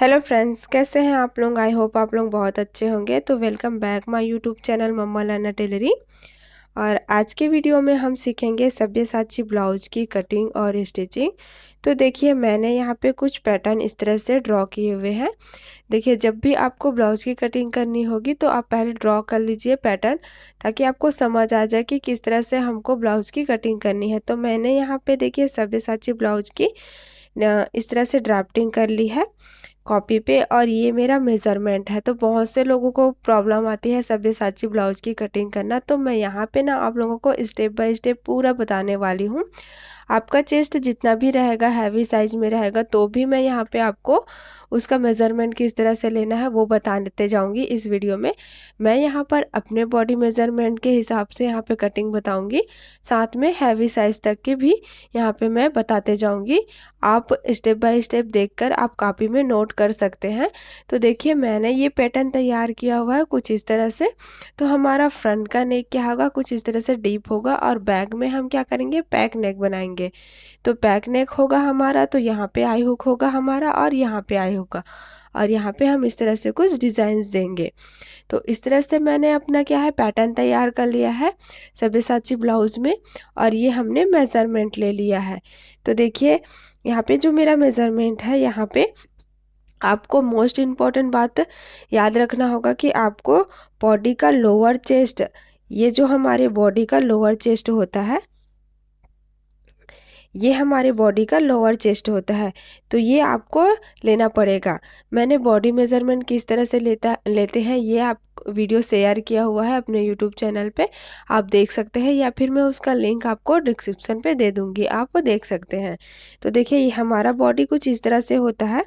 Hello friends, कैसे हैं आप लोग। आई होप आप लोग बहुत अच्छे होंगे। तो welcome back my YouTube channel mamma learner tailoring. और आज के वीडियो में हम सीखेंगे सब्यसाची ब्लाउज की कटिंग और स्टिचिंग। तो देखिए, मैंने यहाँ पे कुछ पैटर्न इस तरह से ड्रॉ किए हुए हैं। देखिए, जब भी आपको ब्लाउज की कटिंग करनी होगी तो आप पहले ड्रॉ कर लीजिए पैटर्न, ताकि आपको समझ आ जाए कि किस तरह से हमको ब्लाउज की कटिंग करनी है। तो मैंने यहाँ पे देखिए सब्यसाची ब्लाउज की इस तरह से ड्राफ्टिंग कर ली है कॉपी पे, और ये मेरा मेज़रमेंट है। तो बहुत से लोगों को प्रॉब्लम आती है सब्यसाची ब्लाउज की कटिंग करना, तो मैं यहाँ पे ना आप लोगों को स्टेप बाय स्टेप पूरा बताने वाली हूँ। आपका चेस्ट जितना भी रहेगा हैवी साइज में रहेगा, तो भी मैं यहाँ पे आपको उसका मेज़रमेंट किस तरह से लेना है वो बताते जाऊँगी इस वीडियो में। मैं यहाँ पर अपने बॉडी मेज़रमेंट के हिसाब से यहाँ पे कटिंग बताऊँगी, साथ में हैवी साइज़ तक के भी यहाँ पे मैं बताते जाऊँगी। आप स्टेप बाय स्टेप देखकर आप कॉपी में नोट कर सकते हैं। तो देखिए, मैंने ये पैटर्न तैयार किया हुआ है कुछ इस तरह से। तो हमारा फ्रंट का नेक क्या होगा, कुछ इस तरह से डीप होगा, और बैक में हम क्या करेंगे, पैक नेक बनाएंगे। तो पैक नेक होगा हमारा, तो यहाँ पे आई हुक होगा हमारा, और यहाँ पे आई होगा, और यहाँ पे हम इस तरह से कुछ डिज़ाइंस देंगे। तो इस तरह से मैंने अपना क्या है पैटर्न तैयार कर लिया है सब्यसाची ब्लाउज में, और ये हमने मेज़रमेंट ले लिया है। तो देखिए, यहाँ पे जो मेरा मेज़रमेंट है, यहाँ पे आपको मोस्ट इम्पॉर्टेंट बात याद रखना होगा कि आपको बॉडी का लोअर चेस्ट, ये जो हमारे बॉडी का लोअर चेस्ट होता है, ये हमारे बॉडी का लोअर चेस्ट होता है, तो ये आपको लेना पड़ेगा। मैंने बॉडी मेज़रमेंट किस तरह से लेते हैं ये आप वीडियो शेयर किया हुआ है अपने यूट्यूब चैनल पे, आप देख सकते हैं, या फिर मैं उसका लिंक आपको डिस्क्रिप्शन पे दे दूँगी, आप वो देख सकते हैं। तो देखिए, ये हमारा बॉडी कुछ इस तरह से होता है।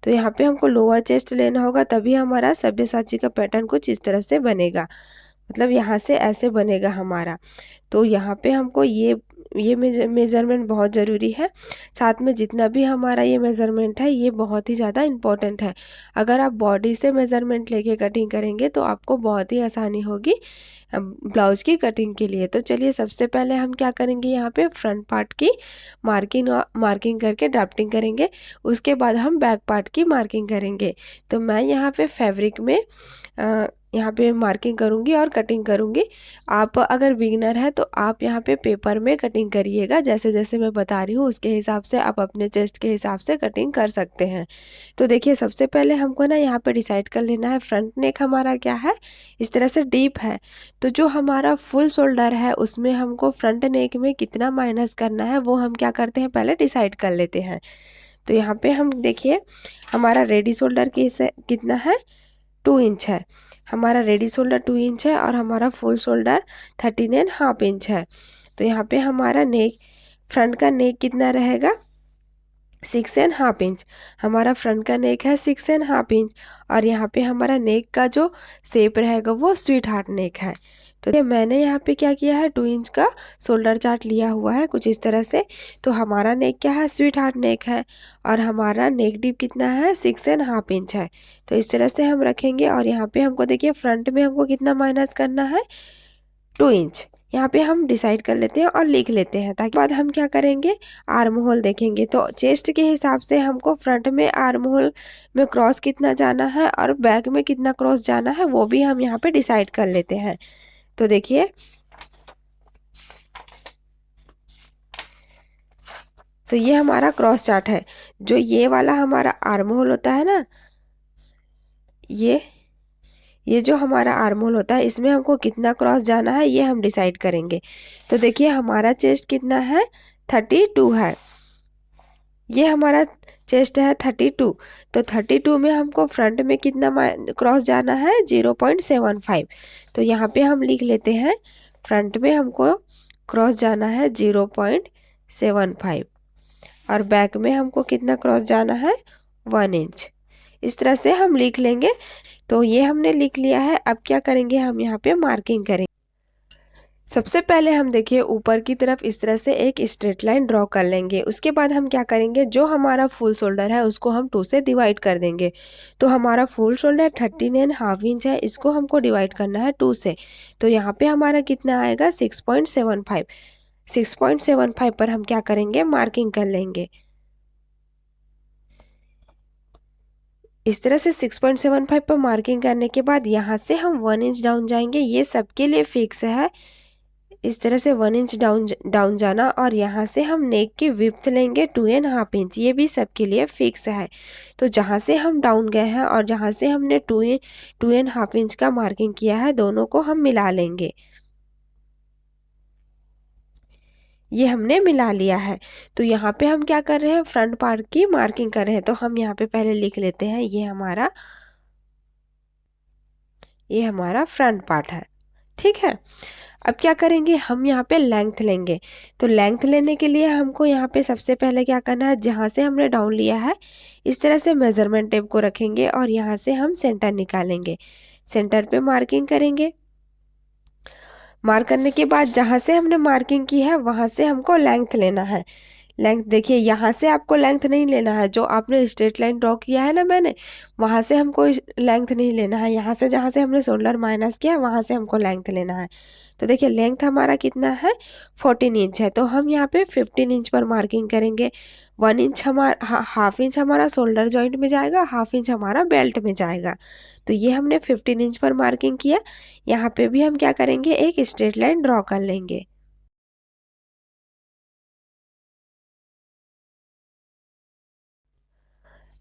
तो यहाँ पे हमको लोअर चेस्ट लेना होगा, तभी हमारा सब्यसाची का पैटर्न कुछ इस तरह से बनेगा। मतलब यहाँ से ऐसे बनेगा हमारा। तो यहाँ पे हमको ये मेज़रमेंट बहुत ज़रूरी है। साथ में जितना भी हमारा ये मेज़रमेंट है, ये बहुत ही ज़्यादा इम्पोर्टेंट है। अगर आप बॉडी से मेज़रमेंट लेके कटिंग करेंगे तो आपको बहुत ही आसानी होगी ब्लाउज़ की कटिंग के लिए। तो चलिए, सबसे पहले हम क्या करेंगे, यहाँ पे फ्रंट पार्ट की मार्किंग करके ड्राफ्टिंग करेंगे। उसके बाद हम बैक पार्ट की मार्किंग करेंगे। तो मैं यहाँ पे फैब्रिक में यहाँ पे मार्किंग करूँगी और कटिंग करूँगी। आप अगर बिगिनर है तो आप यहाँ पे पेपर में कटिंग करिएगा, जैसे जैसे मैं बता रही हूँ उसके हिसाब से आप अपने चेस्ट के हिसाब से कटिंग कर सकते हैं। तो देखिए, सबसे पहले हमको ना यहाँ पे डिसाइड कर लेना है फ्रंट नेक हमारा क्या है, इस तरह से डीप है। तो जो हमारा फुल शोल्डर है उसमें हमको फ्रंट नेक में कितना माइनस करना है वो हम क्या करते हैं, पहले डिसाइड कर लेते हैं। तो यहाँ पे हम देखिए, हमारा रेडी शोल्डर कितना है, 2 इंच है। हमारा रेडी शोल्डर 2 इंच है, और हमारा फुल शोल्डर 13.5 इंच है। तो यहाँ पे हमारा नेक, फ्रंट का नेक कितना रहेगा, 6.5 इंच। हमारा फ्रंट का नेक है 6.5 इंच, और यहाँ पे हमारा नेक का जो शेप रहेगा वो स्वीट हार्ट नेक है। तो ये मैंने यहाँ पे क्या किया है, 2 इंच का शोल्डर चार्ट लिया हुआ है कुछ इस तरह से। तो हमारा नेक क्या है, स्वीट हार्ट नेक है, और हमारा नेक डीप कितना है, 6.5 इंच है। तो इस तरह से हम रखेंगे, और यहाँ पे हमको देखिए फ्रंट में हमको कितना माइनस करना है, 2 इंच। यहाँ पे हम डिसाइड कर लेते हैं और लिख लेते हैं, ताकि बाद हम क्या करेंगे, आर्म होल देखेंगे। तो चेस्ट के हिसाब से हमको फ्रंट में आर्म होल में क्रॉस कितना जाना है और बैक में कितना क्रॉस जाना है वो भी हम यहाँ पे डिसाइड कर लेते हैं। तो देखिए, तो ये हमारा क्रॉस चार्ट है। जो ये वाला हमारा आर्म होल होता है ना, ये जो हमारा आर्म होल होता है, इसमें हमको कितना क्रॉस जाना है ये हम डिसाइड करेंगे। तो देखिए, हमारा चेस्ट कितना है, 32 है। ये हमारा चेस्ट है 32। तो 32 में हमको फ्रंट में कितना क्रॉस जाना है, 0.75। तो यहाँ पे हम लिख लेते हैं, फ्रंट में हमको क्रॉस जाना है 0.75, और बैक में हमको कितना क्रॉस जाना है, 1 इंच। इस तरह से हम लिख लेंगे। तो ये हमने लिख लिया है। अब क्या करेंगे, हम यहाँ पे मार्किंग करेंगे। सबसे पहले हम देखिए ऊपर की तरफ इस तरह से एक स्ट्रेट लाइन ड्रॉ कर लेंगे। उसके बाद हम क्या करेंगे, जो हमारा फुल शोल्डर है उसको हम 2 से डिवाइड कर देंगे। तो हमारा फुल शोल्डर 13.5 इंच है, इसको हमको डिवाइड करना है 2 से। तो यहाँ पे हमारा कितना आएगा, 6.75। 6.75 पर हम क्या करेंगे, मार्किंग कर लेंगे। इस तरह से 6.75 पर मार्किंग करने के बाद यहाँ से हम 1 इंच डाउन जाएंगे। ये सबके लिए फिक्स है, इस तरह से 1 इंच डाउन जाना। और यहाँ से हम नेक की विड्थ लेंगे 2.5 इंच, ये भी सबके लिए फिक्स है। तो जहाँ से हम डाउन गए हैं और जहाँ से हमने 2.5 इंच का मार्किंग किया है, दोनों को हम मिला लेंगे। ये हमने मिला लिया है। तो यहाँ पे हम क्या कर रहे हैं, फ्रंट पार्ट की मार्किंग कर रहे हैं। तो हम यहाँ पे पहले लिख लेते हैं, ये हमारा फ्रंट पार्ट है, ठीक है। अब क्या करेंगे, हम यहाँ पे लेंथ लेंगे। तो लेंथ लेने के लिए हमको यहाँ पे सबसे पहले क्या करना है, जहाँ से हमने डाउन लिया है इस तरह से मेजरमेंट टेप को रखेंगे और यहाँ से हम सेंटर निकालेंगे। सेंटर पे मार्किंग करेंगे। मार्क करने के बाद जहाँ से हमने मार्किंग की है वहाँ से हमको लेंथ लेना है। लेंथ देखिए, यहाँ से आपको लेंथ नहीं लेना है, जो आपने स्ट्रेट लाइन ड्रॉ किया है ना मैंने, वहाँ से हमको लेंथ नहीं लेना है। यहाँ से जहाँ से हमने शोल्डर माइनस किया वहाँ से हमको लेंथ लेना है। तो देखिए लेंथ हमारा कितना है, 14 इंच है। तो हम यहाँ पे 15 इंच पर मार्किंग करेंगे। 1 इंच हमारा, हाफ इंच हमारा शोल्डर जॉइंट में जाएगा, हाफ इंच हमारा बेल्ट में जाएगा। तो ये हमने 15 इंच पर मार्किंग किया। यहाँ पे भी हम क्या करेंगे, एक स्ट्रेट लाइन ड्रॉ कर लेंगे।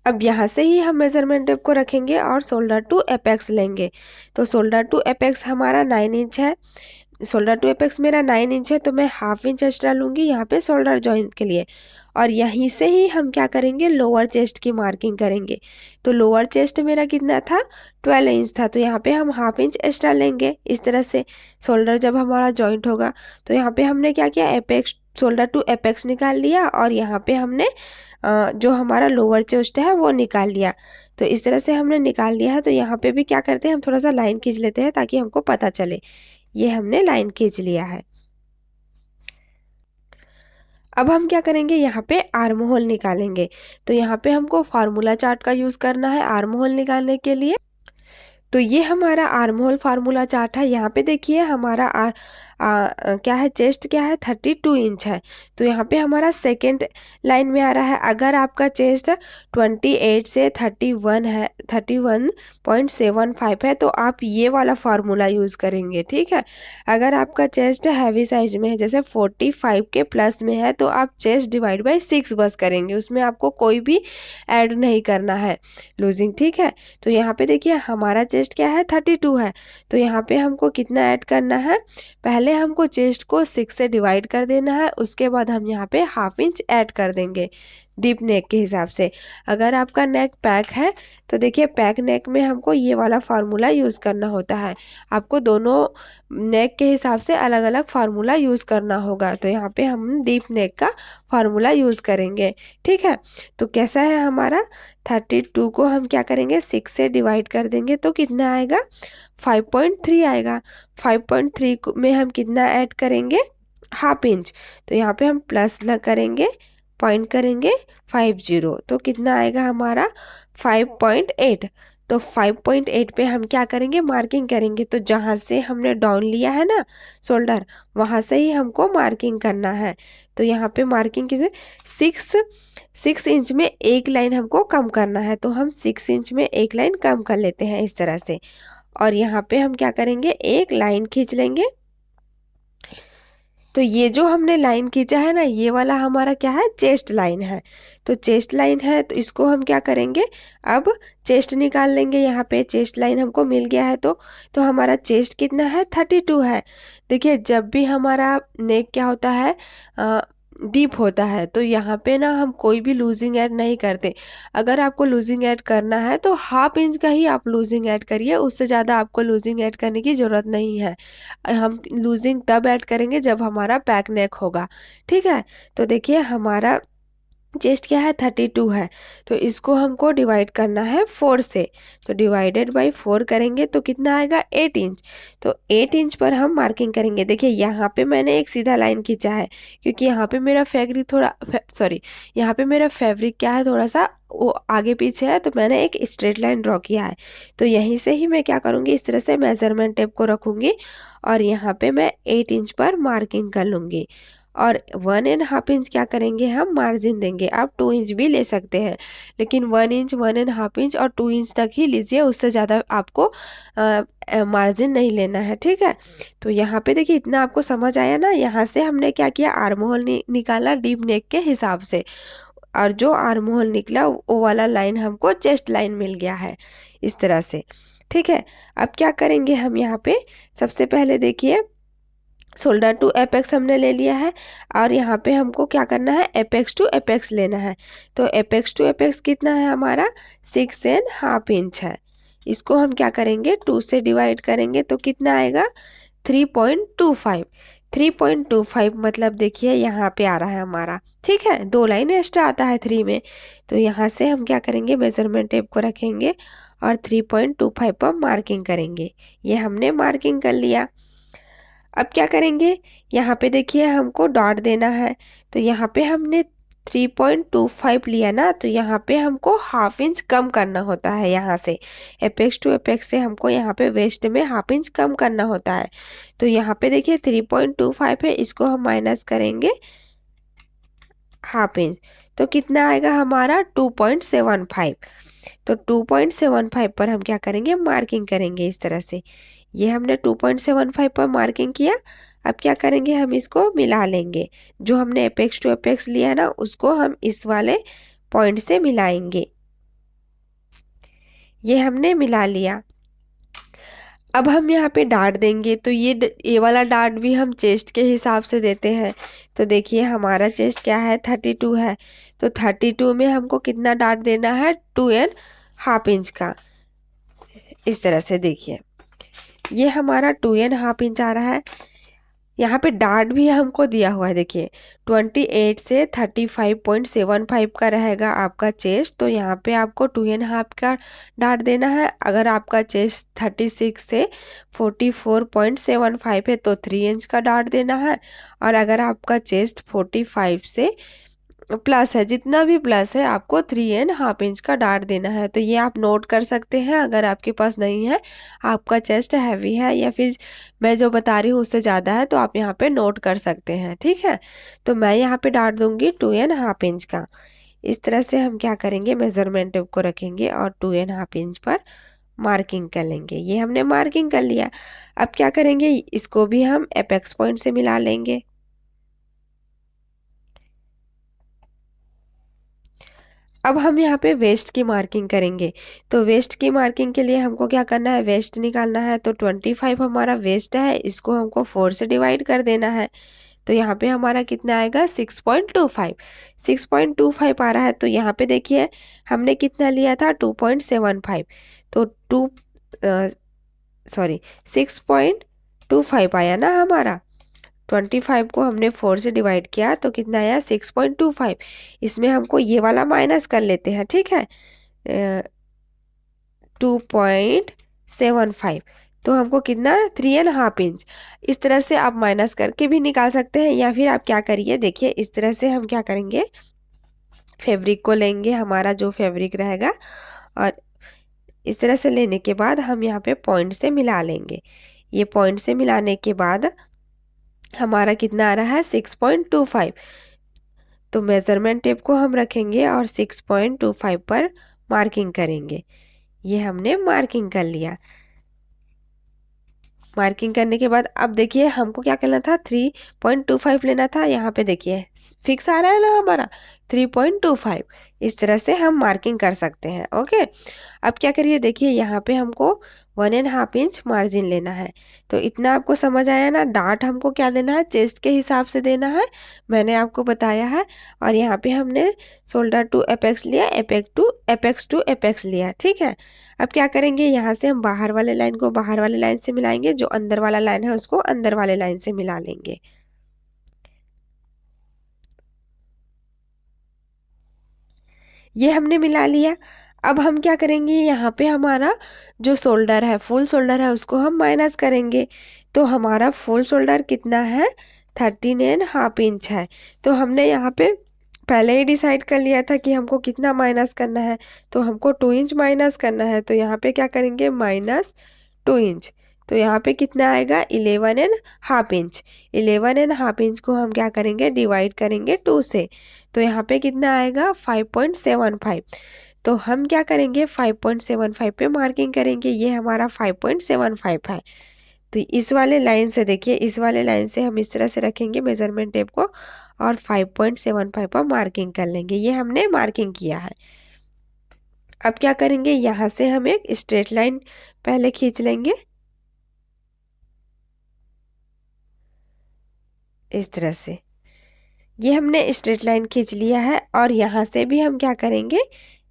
अब यहाँ से ही हम मेजरमेंट टेप को रखेंगे और शोल्डर टू एपेक्स लेंगे। तो शोल्डर टू एपेक्स हमारा 9 इंच है। शोल्डर टू एपेक्स मेरा 9 इंच है, तो मैं हाफ इंच एक्स्ट्रा लूँगी यहाँ पे शोल्डर जॉइंट के लिए। और यहीं से ही हम क्या करेंगे, लोअर चेस्ट की मार्किंग करेंगे। तो लोअर चेस्ट मेरा कितना था, 12 इंच था। तो यहाँ पे हम हाफ इंच एक्स्ट्रा लेंगे। इस तरह से शोल्डर जब हमारा जॉइंट होगा, तो यहाँ पे हमने क्या किया, एपेक्स, शोल्डर टू एपेक्स निकाल लिया और यहाँ पे हमने जो हमारा लोअर चेस्ट है वो निकाल लिया। तो इस तरह से हमने निकाल लिया है। तो यहाँ पे भी क्या करते हैं, हम थोड़ा सा लाइन खींच लेते हैं ताकि हमको पता चले। ये हमने लाइन खींच लिया है। अब हम क्या करेंगे, यहाँ पे आर्म होल निकालेंगे। तो यहाँ पे हमको फार्मूला चार्ट का यूज़ करना है आर्म होल निकालने के लिए। तो ये हमारा आर्म होल फार्मूला चार्ट है। यहाँ पे देखिए हमारा क्या है, चेस्ट क्या है, 32 इंच है। तो यहाँ पे हमारा सेकेंड लाइन में आ रहा है। अगर आपका चेस्ट 28 से 31 है, 31.75 है, तो आप ये वाला फार्मूला यूज़ करेंगे, ठीक है। अगर आपका चेस्ट हैवी साइज में है, जैसे 45 के प्लस में है, तो आप चेस्ट डिवाइड बाई 6 बस करेंगे, उसमें आपको कोई भी ऐड नहीं करना है लूजिंग, ठीक है। तो यहाँ पे देखिए हमारा चेस्ट क्या है, 32 है। तो यहाँ पे हमको कितना ऐड करना है, पहले हमको चेस्ट को 6 से डिवाइड कर देना है, उसके बाद हम यहाँ पे हाफ इंच ऐड कर देंगे डीप नेक के हिसाब से। अगर आपका नेक पैक है तो देखिए पैक नेक में हमको ये वाला फार्मूला यूज़ करना होता है। आपको दोनों नेक के हिसाब से अलग अलग फार्मूला यूज़ करना होगा। तो यहाँ पे हम डीप नेक का फार्मूला यूज़ करेंगे, ठीक है। तो कैसा है हमारा, 32 को हम क्या करेंगे, 6 से डिवाइड कर देंगे तो कितना आएगा, 5.3 आएगा। 5.3 में हम कितना ऐड करेंगे, हाफ इंच। तो यहाँ पे हम प्लस करेंगे, पॉइंट करेंगे 50, तो कितना आएगा हमारा 5.8। तो 5.8 पे हम क्या करेंगे, मार्किंग करेंगे। तो जहाँ से हमने डाउन लिया है ना शोल्डर, वहाँ से ही हमको मार्किंग करना है। तो यहाँ पे मार्किंग किसे, 6 इंच में एक लाइन हमको कम करना है। तो हम 6 इंच में एक लाइन कम कर लेते हैं इस तरह से। और यहाँ पे हम क्या करेंगे, एक लाइन खींच लेंगे। तो ये जो हमने लाइन खींचा है ना, ये वाला हमारा क्या है, चेस्ट लाइन है। तो चेस्ट लाइन है, तो इसको हम क्या करेंगे, अब चेस्ट निकाल लेंगे। यहाँ पे चेस्ट लाइन हमको मिल गया है। तो हमारा चेस्ट कितना है, 32 है। देखिए जब भी हमारा नेक क्या होता है, डीप होता है, तो यहाँ पे ना हम कोई भी लूजिंग ऐड नहीं करते। अगर आपको लूजिंग ऐड करना है तो हाफ इंच का ही आप लूजिंग ऐड करिए, उससे ज़्यादा आपको लूजिंग ऐड करने की ज़रूरत नहीं है। हम लूजिंग तब ऐड करेंगे जब हमारा पैक नेक होगा, ठीक है। तो देखिए हमारा चेस्ट क्या है, 32 है। तो इसको हमको डिवाइड करना है 4 से। तो डिवाइडेड बाई 4 करेंगे तो कितना आएगा, 8 इंच। तो 8 इंच पर हम मार्किंग करेंगे। देखिए यहाँ पे मैंने एक सीधा लाइन खींचा है, क्योंकि यहाँ पे मेरा यहाँ पे मेरा फैब्रिक क्या है, थोड़ा सा वो आगे पीछे है, तो मैंने एक स्ट्रेट लाइन ड्रॉ किया है। तो यहीं से ही मैं क्या करूँगी, इस तरह से मेजरमेंट टेप को रखूँगी और यहाँ पे मैं 8 इंच पर मार्किंग कर लूँगी। और 1.5 इंच क्या करेंगे हम मार्जिन देंगे। आप 2 इंच भी ले सकते हैं, लेकिन 1 इंच, 1.5 इंच और 2 इंच तक ही लीजिए, उससे ज़्यादा आपको मार्जिन नहीं लेना है, ठीक है। तो यहाँ पे देखिए इतना आपको समझ आया ना। यहाँ से हमने क्या किया, आर्म होल निकाला डीप नेक के हिसाब से, और जो आर्म होल निकला वो वाला लाइन हमको चेस्ट लाइन मिल गया है इस तरह से, ठीक है। अब क्या करेंगे हम यहाँ पे, सबसे पहले देखिए शोल्डर टू एपेक्स हमने ले लिया है, और यहाँ पे हमको क्या करना है, एपेक्स टू एपेक्स लेना है। तो एपेक्स टू एपेक्स कितना है हमारा, 6.5 इंच है। इसको हम क्या करेंगे, 2 से डिवाइड करेंगे तो कितना आएगा, 3.25। 3.25 मतलब देखिए यहाँ पे आ रहा है हमारा, ठीक है। 2 लाइन एक्स्ट्रा आता है 3 में, तो यहाँ से हम क्या करेंगे, मेजरमेंट टेप को रखेंगे और 3.25 पर मार्किंग करेंगे। ये हमने मार्किंग कर लिया। अब क्या करेंगे, यहाँ पे देखिए हमको डॉट देना है, तो यहाँ पे हमने 3.25 लिया ना, तो यहाँ पे हमको 1/2 इंच कम करना होता है। यहाँ से एपेक्स टू एपेक्स से हमको यहाँ पे वेस्ट में 1/2 इंच कम करना होता है। तो यहाँ पे देखिए 3.25 है, इसको हम माइनस करेंगे 1/2 इंच, तो कितना आएगा हमारा 2.75। तो 2.75 पर हम क्या करेंगे, मार्किंग करेंगे इस तरह से। ये हमने 2.75 पर मार्किंग किया। अब क्या करेंगे, हम इसको मिला लेंगे। जो हमने एपेक्स टू एपेक्स लिया ना, उसको हम इस वाले पॉइंट से मिलाएंगे। ये हमने मिला लिया। अब हम यहाँ पे डाट देंगे, तो ये वाला डाट भी हम चेस्ट के हिसाब से देते हैं। तो देखिए हमारा चेस्ट क्या है, 32 है, तो 32 में हमको कितना डाट देना है, 2.5 इंच का। इस तरह से देखिए ये हमारा 2.5 इंच आ रहा है। यहाँ पे डाट भी हमको दिया हुआ है, देखिए 28 से 35.75 का रहेगा आपका चेस्ट, तो यहाँ पे आपको 2.5 का डाट देना है। अगर आपका चेस्ट 36 से 44.75 है तो 3 इंच का डाट देना है, और अगर आपका चेस्ट 45 से प्लस है, जितना भी प्लस है, आपको 3.5 इंच का डाट देना है। तो ये आप नोट कर सकते हैं। अगर आपके पास नहीं है, आपका चेस्ट हैवी है या फिर मैं जो बता रही हूँ उससे ज़्यादा है, तो आप यहाँ पे नोट कर सकते हैं, ठीक है। तो मैं यहाँ पे डाट दूंगी 2.5 इंच का। इस तरह से हम क्या करेंगे, मेजरमेंट टेप को रखेंगे और 2.5 इंच पर मार्किंग कर लेंगे। ये हमने मार्किंग कर लिया। अब क्या करेंगे, इसको भी हम एपेक्स पॉइंट से मिला लेंगे। अब हम यहाँ पे वेस्ट की मार्किंग करेंगे। तो वेस्ट की मार्किंग के लिए हमको क्या करना है, वेस्ट निकालना है। तो 25 हमारा वेस्ट है, इसको हमको 4 से डिवाइड कर देना है। तो यहाँ पे हमारा कितना आएगा, 6.25। 6.25 आ रहा है। तो यहाँ पे देखिए हमने कितना लिया था, 2.75। तो 6.25 आया ना हमारा। 25 को हमने 4 से डिवाइड किया तो कितना आया, 6.25। इसमें हमको ये वाला माइनस कर लेते हैं, ठीक है। 2.75 तो हमको कितना, 3.5 इंच। इस तरह से आप माइनस करके भी निकाल सकते हैं, या फिर आप क्या करिए, देखिए इस तरह से हम क्या करेंगे, फैब्रिक को लेंगे, हमारा जो फैब्रिक रहेगा, और इस तरह से लेने के बाद हम यहाँ पे पॉइंट से मिला लेंगे। ये पॉइंट से मिलाने के बाद हमारा कितना आ रहा है, 6.25। तो मेज़रमेंट टेप को हम रखेंगे और 6.25 पर मार्किंग करेंगे। ये हमने मार्किंग कर लिया। मार्किंग करने के बाद अब देखिए हमको क्या करना था, 3.25 लेना था। यहाँ पे देखिए फिक्स आ रहा है ना हमारा 3.25। इस तरह से हम मार्किंग कर सकते हैं, ओके। अब क्या करिए, देखिए यहाँ पे हमको 1.5 इंच मार्जिन लेना है। तो इतना आपको समझ आया ना, डाट हमको क्या देना है, चेस्ट के हिसाब से देना है, मैंने आपको बताया है। और यहाँ पे हमने शोल्डर टू एपेक्स लिया, एपेक्स टू एपेक्स लिया, ठीक है। अब क्या करेंगे, यहाँ से हम बाहर वाले लाइन को बाहर वाले लाइन से मिलाएंगे, जो अंदर वाला लाइन है उसको अंदर वाले लाइन से मिला लेंगे। ये हमने मिला लिया। अब हम क्या करेंगे, यहाँ पे हमारा जो शोल्डर है, फुल शोल्डर है, उसको हम माइनस करेंगे। तो हमारा फुल शोल्डर कितना है, 13.5 इंच है। तो हमने यहाँ पे पहले ही डिसाइड कर लिया था कि हमको कितना माइनस करना है। तो हमको 2 इंच माइनस करना है। तो यहाँ पे क्या करेंगे, -2 इंच। तो यहाँ पे कितना आएगा 11.5 इंच। 11.5 इंच को हम क्या करेंगे डिवाइड करेंगे 2 से, तो यहाँ पे कितना आएगा 5.75। तो हम क्या करेंगे 5.75 पे मार्किंग करेंगे, ये हमारा 5.75 है। तो इस वाले लाइन से देखिए, इस वाले लाइन से हम इस तरह से रखेंगे मेजरमेंट टेप को और 5.75 पर मार्किंग कर लेंगे। ये हमने मार्किंग किया है। अब क्या करेंगे, यहाँ से हम एक स्ट्रेट लाइन पहले खींच लेंगे इस तरह से। ये हमने स्ट्रेट लाइन खींच लिया है और यहाँ से भी हम क्या करेंगे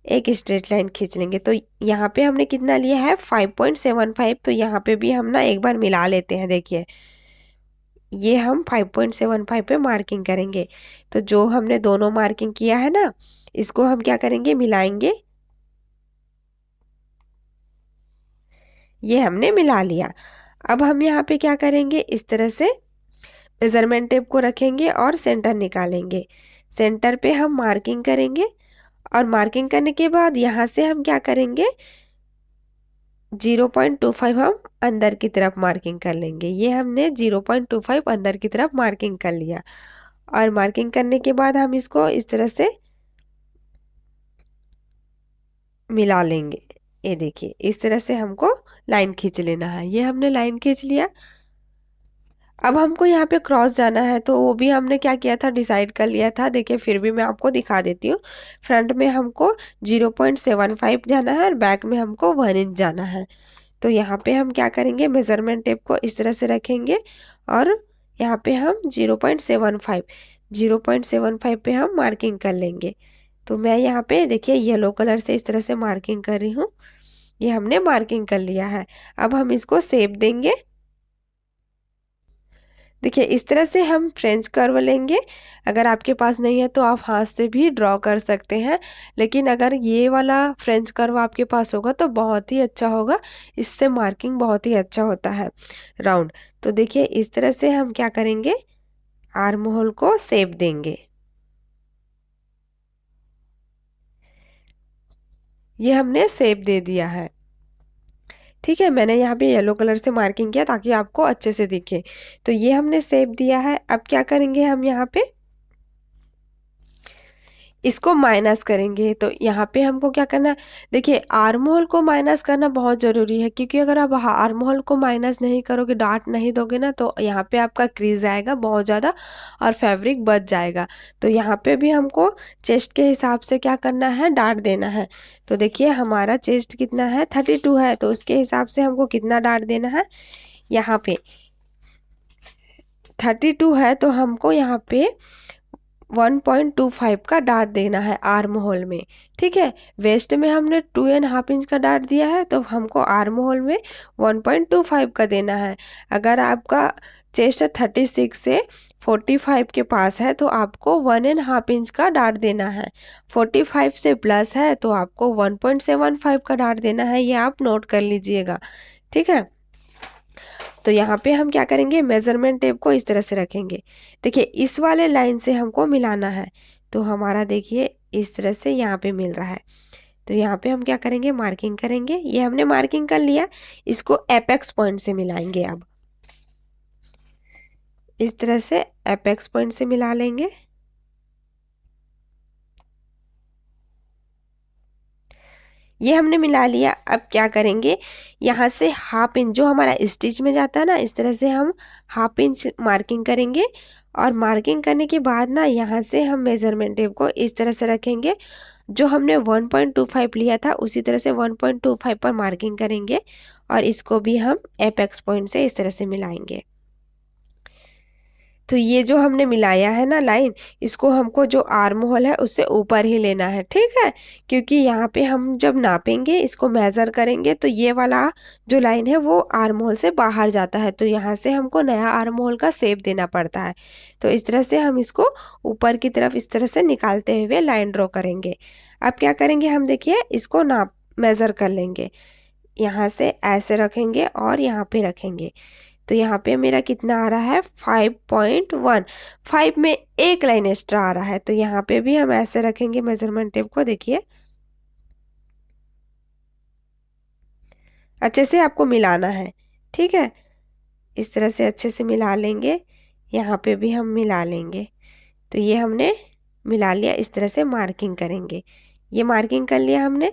एक स्ट्रेट लाइन खींच लेंगे। तो यहाँ पे हमने कितना लिया है 5.75, तो यहाँ पे भी हम ना एक बार मिला लेते हैं। देखिए ये हम 5.75 पे मार्किंग करेंगे। तो जो हमने दोनों मार्किंग किया है ना, इसको हम क्या करेंगे मिलाएंगे। ये हमने मिला लिया। अब हम यहाँ पे क्या करेंगे, इस तरह से मेजरमेंट टेप को रखेंगे और सेंटर निकालेंगे। सेंटर पे हम मार्किंग करेंगे और मार्किंग करने के बाद यहाँ से हम क्या करेंगे 0.25 हम अंदर की तरफ मार्किंग कर लेंगे। ये हमने 0.25 अंदर की तरफ मार्किंग कर लिया और मार्किंग करने के बाद हम इसको इस तरह से मिला लेंगे। ये देखिए इस तरह से हमको लाइन खींच लेना है। ये हमने लाइन खींच लिया। अब हमको यहाँ पे क्रॉस जाना है, तो वो भी हमने क्या किया था डिसाइड कर लिया था। देखिए फिर भी मैं आपको दिखा देती हूँ। फ्रंट में हमको 0.75 जाना है और बैक में हमको 1 इंच जाना है। तो यहाँ पे हम क्या करेंगे मेजरमेंट टेप को इस तरह से रखेंगे और यहाँ पे हम 0.75 पे हम मार्किंग कर लेंगे। तो मैं यहाँ पे देखिए येलो कलर से इस तरह से मार्किंग कर रही हूँ। ये हमने मार्किंग कर लिया है। अब हम इसको शेप देंगे। देखिए इस तरह से हम फ्रेंच कर्व लेंगे। अगर आपके पास नहीं है तो आप हाथ से भी ड्रॉ कर सकते हैं, लेकिन अगर ये वाला फ्रेंच कर्व आपके पास होगा तो बहुत ही अच्छा होगा। इससे मार्किंग बहुत ही अच्छा होता है राउंड। तो देखिए इस तरह से हम क्या करेंगे आर्म होल को शेप देंगे। ये हमने शेप दे दिया है। ठीक है, मैंने यहाँ पे येलो कलर से मार्किंग किया ताकि आपको अच्छे से दिखे। तो ये हमने शेप दिया है। अब क्या करेंगे हम यहाँ पे इसको माइनस करेंगे। तो यहाँ पे हमको क्या करना है, देखिए आर्म होल को माइनस करना बहुत ज़रूरी है, क्योंकि अगर आप आर्म होल को माइनस नहीं करोगे, डार्ट नहीं दोगे ना, तो यहाँ पे आपका क्रीज आएगा बहुत ज़्यादा और फैब्रिक बच जाएगा। तो यहाँ पे भी हमको चेस्ट के हिसाब से क्या करना है डार्ट देना है। तो देखिए हमारा चेस्ट कितना है 32 है, तो उसके हिसाब से हमको कितना डार्ट देना है। यहाँ पे 32 है तो हमको यहाँ पे 1.25 का डार्ट देना है आर्म होल में। ठीक है, वेस्ट में हमने 2.5 इंच का डार्ट दिया है, तो हमको आर्म होल में 1.25 का देना है। अगर आपका चेस्ट 36 से 45 के पास है तो आपको 1.5 इंच का डार्ट देना है। 45 से प्लस है तो आपको 1.75 का डार्ट देना है। ये आप नोट कर लीजिएगा। ठीक है, तो यहाँ पे हम क्या करेंगे मेजरमेंट टेप को इस तरह से रखेंगे। देखिए इस वाले लाइन से हमको मिलाना है, तो हमारा देखिए इस तरह से यहाँ पे मिल रहा है। तो यहाँ पे हम क्या करेंगे मार्किंग करेंगे। ये हमने मार्किंग कर लिया, इसको एपेक्स पॉइंट से मिलाएंगे। अब इस तरह से एपेक्स पॉइंट से मिला लेंगे। ये हमने मिला लिया। अब क्या करेंगे यहाँ से हाफ इंच जो हमारा स्टिच में जाता है ना, इस तरह से हम हाफ इंच मार्किंग करेंगे। और मार्किंग करने के बाद ना यहाँ से हम मेजरमेंट टेप को इस तरह से रखेंगे। जो हमने 1.25 लिया था उसी तरह से 1.25 पर मार्किंग करेंगे और इसको भी हम एपेक्स पॉइंट से इस तरह से मिलाएंगे। तो ये जो हमने मिलाया है ना लाइन, इसको हमको जो आर्म होल है उससे ऊपर ही लेना है। ठीक है, क्योंकि यहाँ पे हम जब नापेंगे इसको मेज़र करेंगे तो ये वाला जो लाइन है वो आर्म होल से बाहर जाता है, तो यहाँ से हमको नया आर्म होल का शेप देना पड़ता है। तो इस तरह से हम इसको ऊपर की तरफ इस तरह से निकालते हुए लाइन ड्रॉ करेंगे। अब क्या करेंगे हम देखिए इसको नाप मेज़र कर लेंगे। यहाँ से ऐसे रखेंगे और यहाँ पे रखेंगे। तो यहाँ पे मेरा कितना आ रहा है 5.1। 5 में एक लाइन एक्स्ट्रा आ रहा है, तो यहाँ पे भी हम ऐसे रखेंगे मेजरमेंट टेप को। देखिए अच्छे से आपको मिलाना है। ठीक है, इस तरह से अच्छे से मिला लेंगे। यहाँ पे भी हम मिला लेंगे। तो ये हमने मिला लिया, इस तरह से मार्किंग करेंगे। ये मार्किंग कर लिया हमने।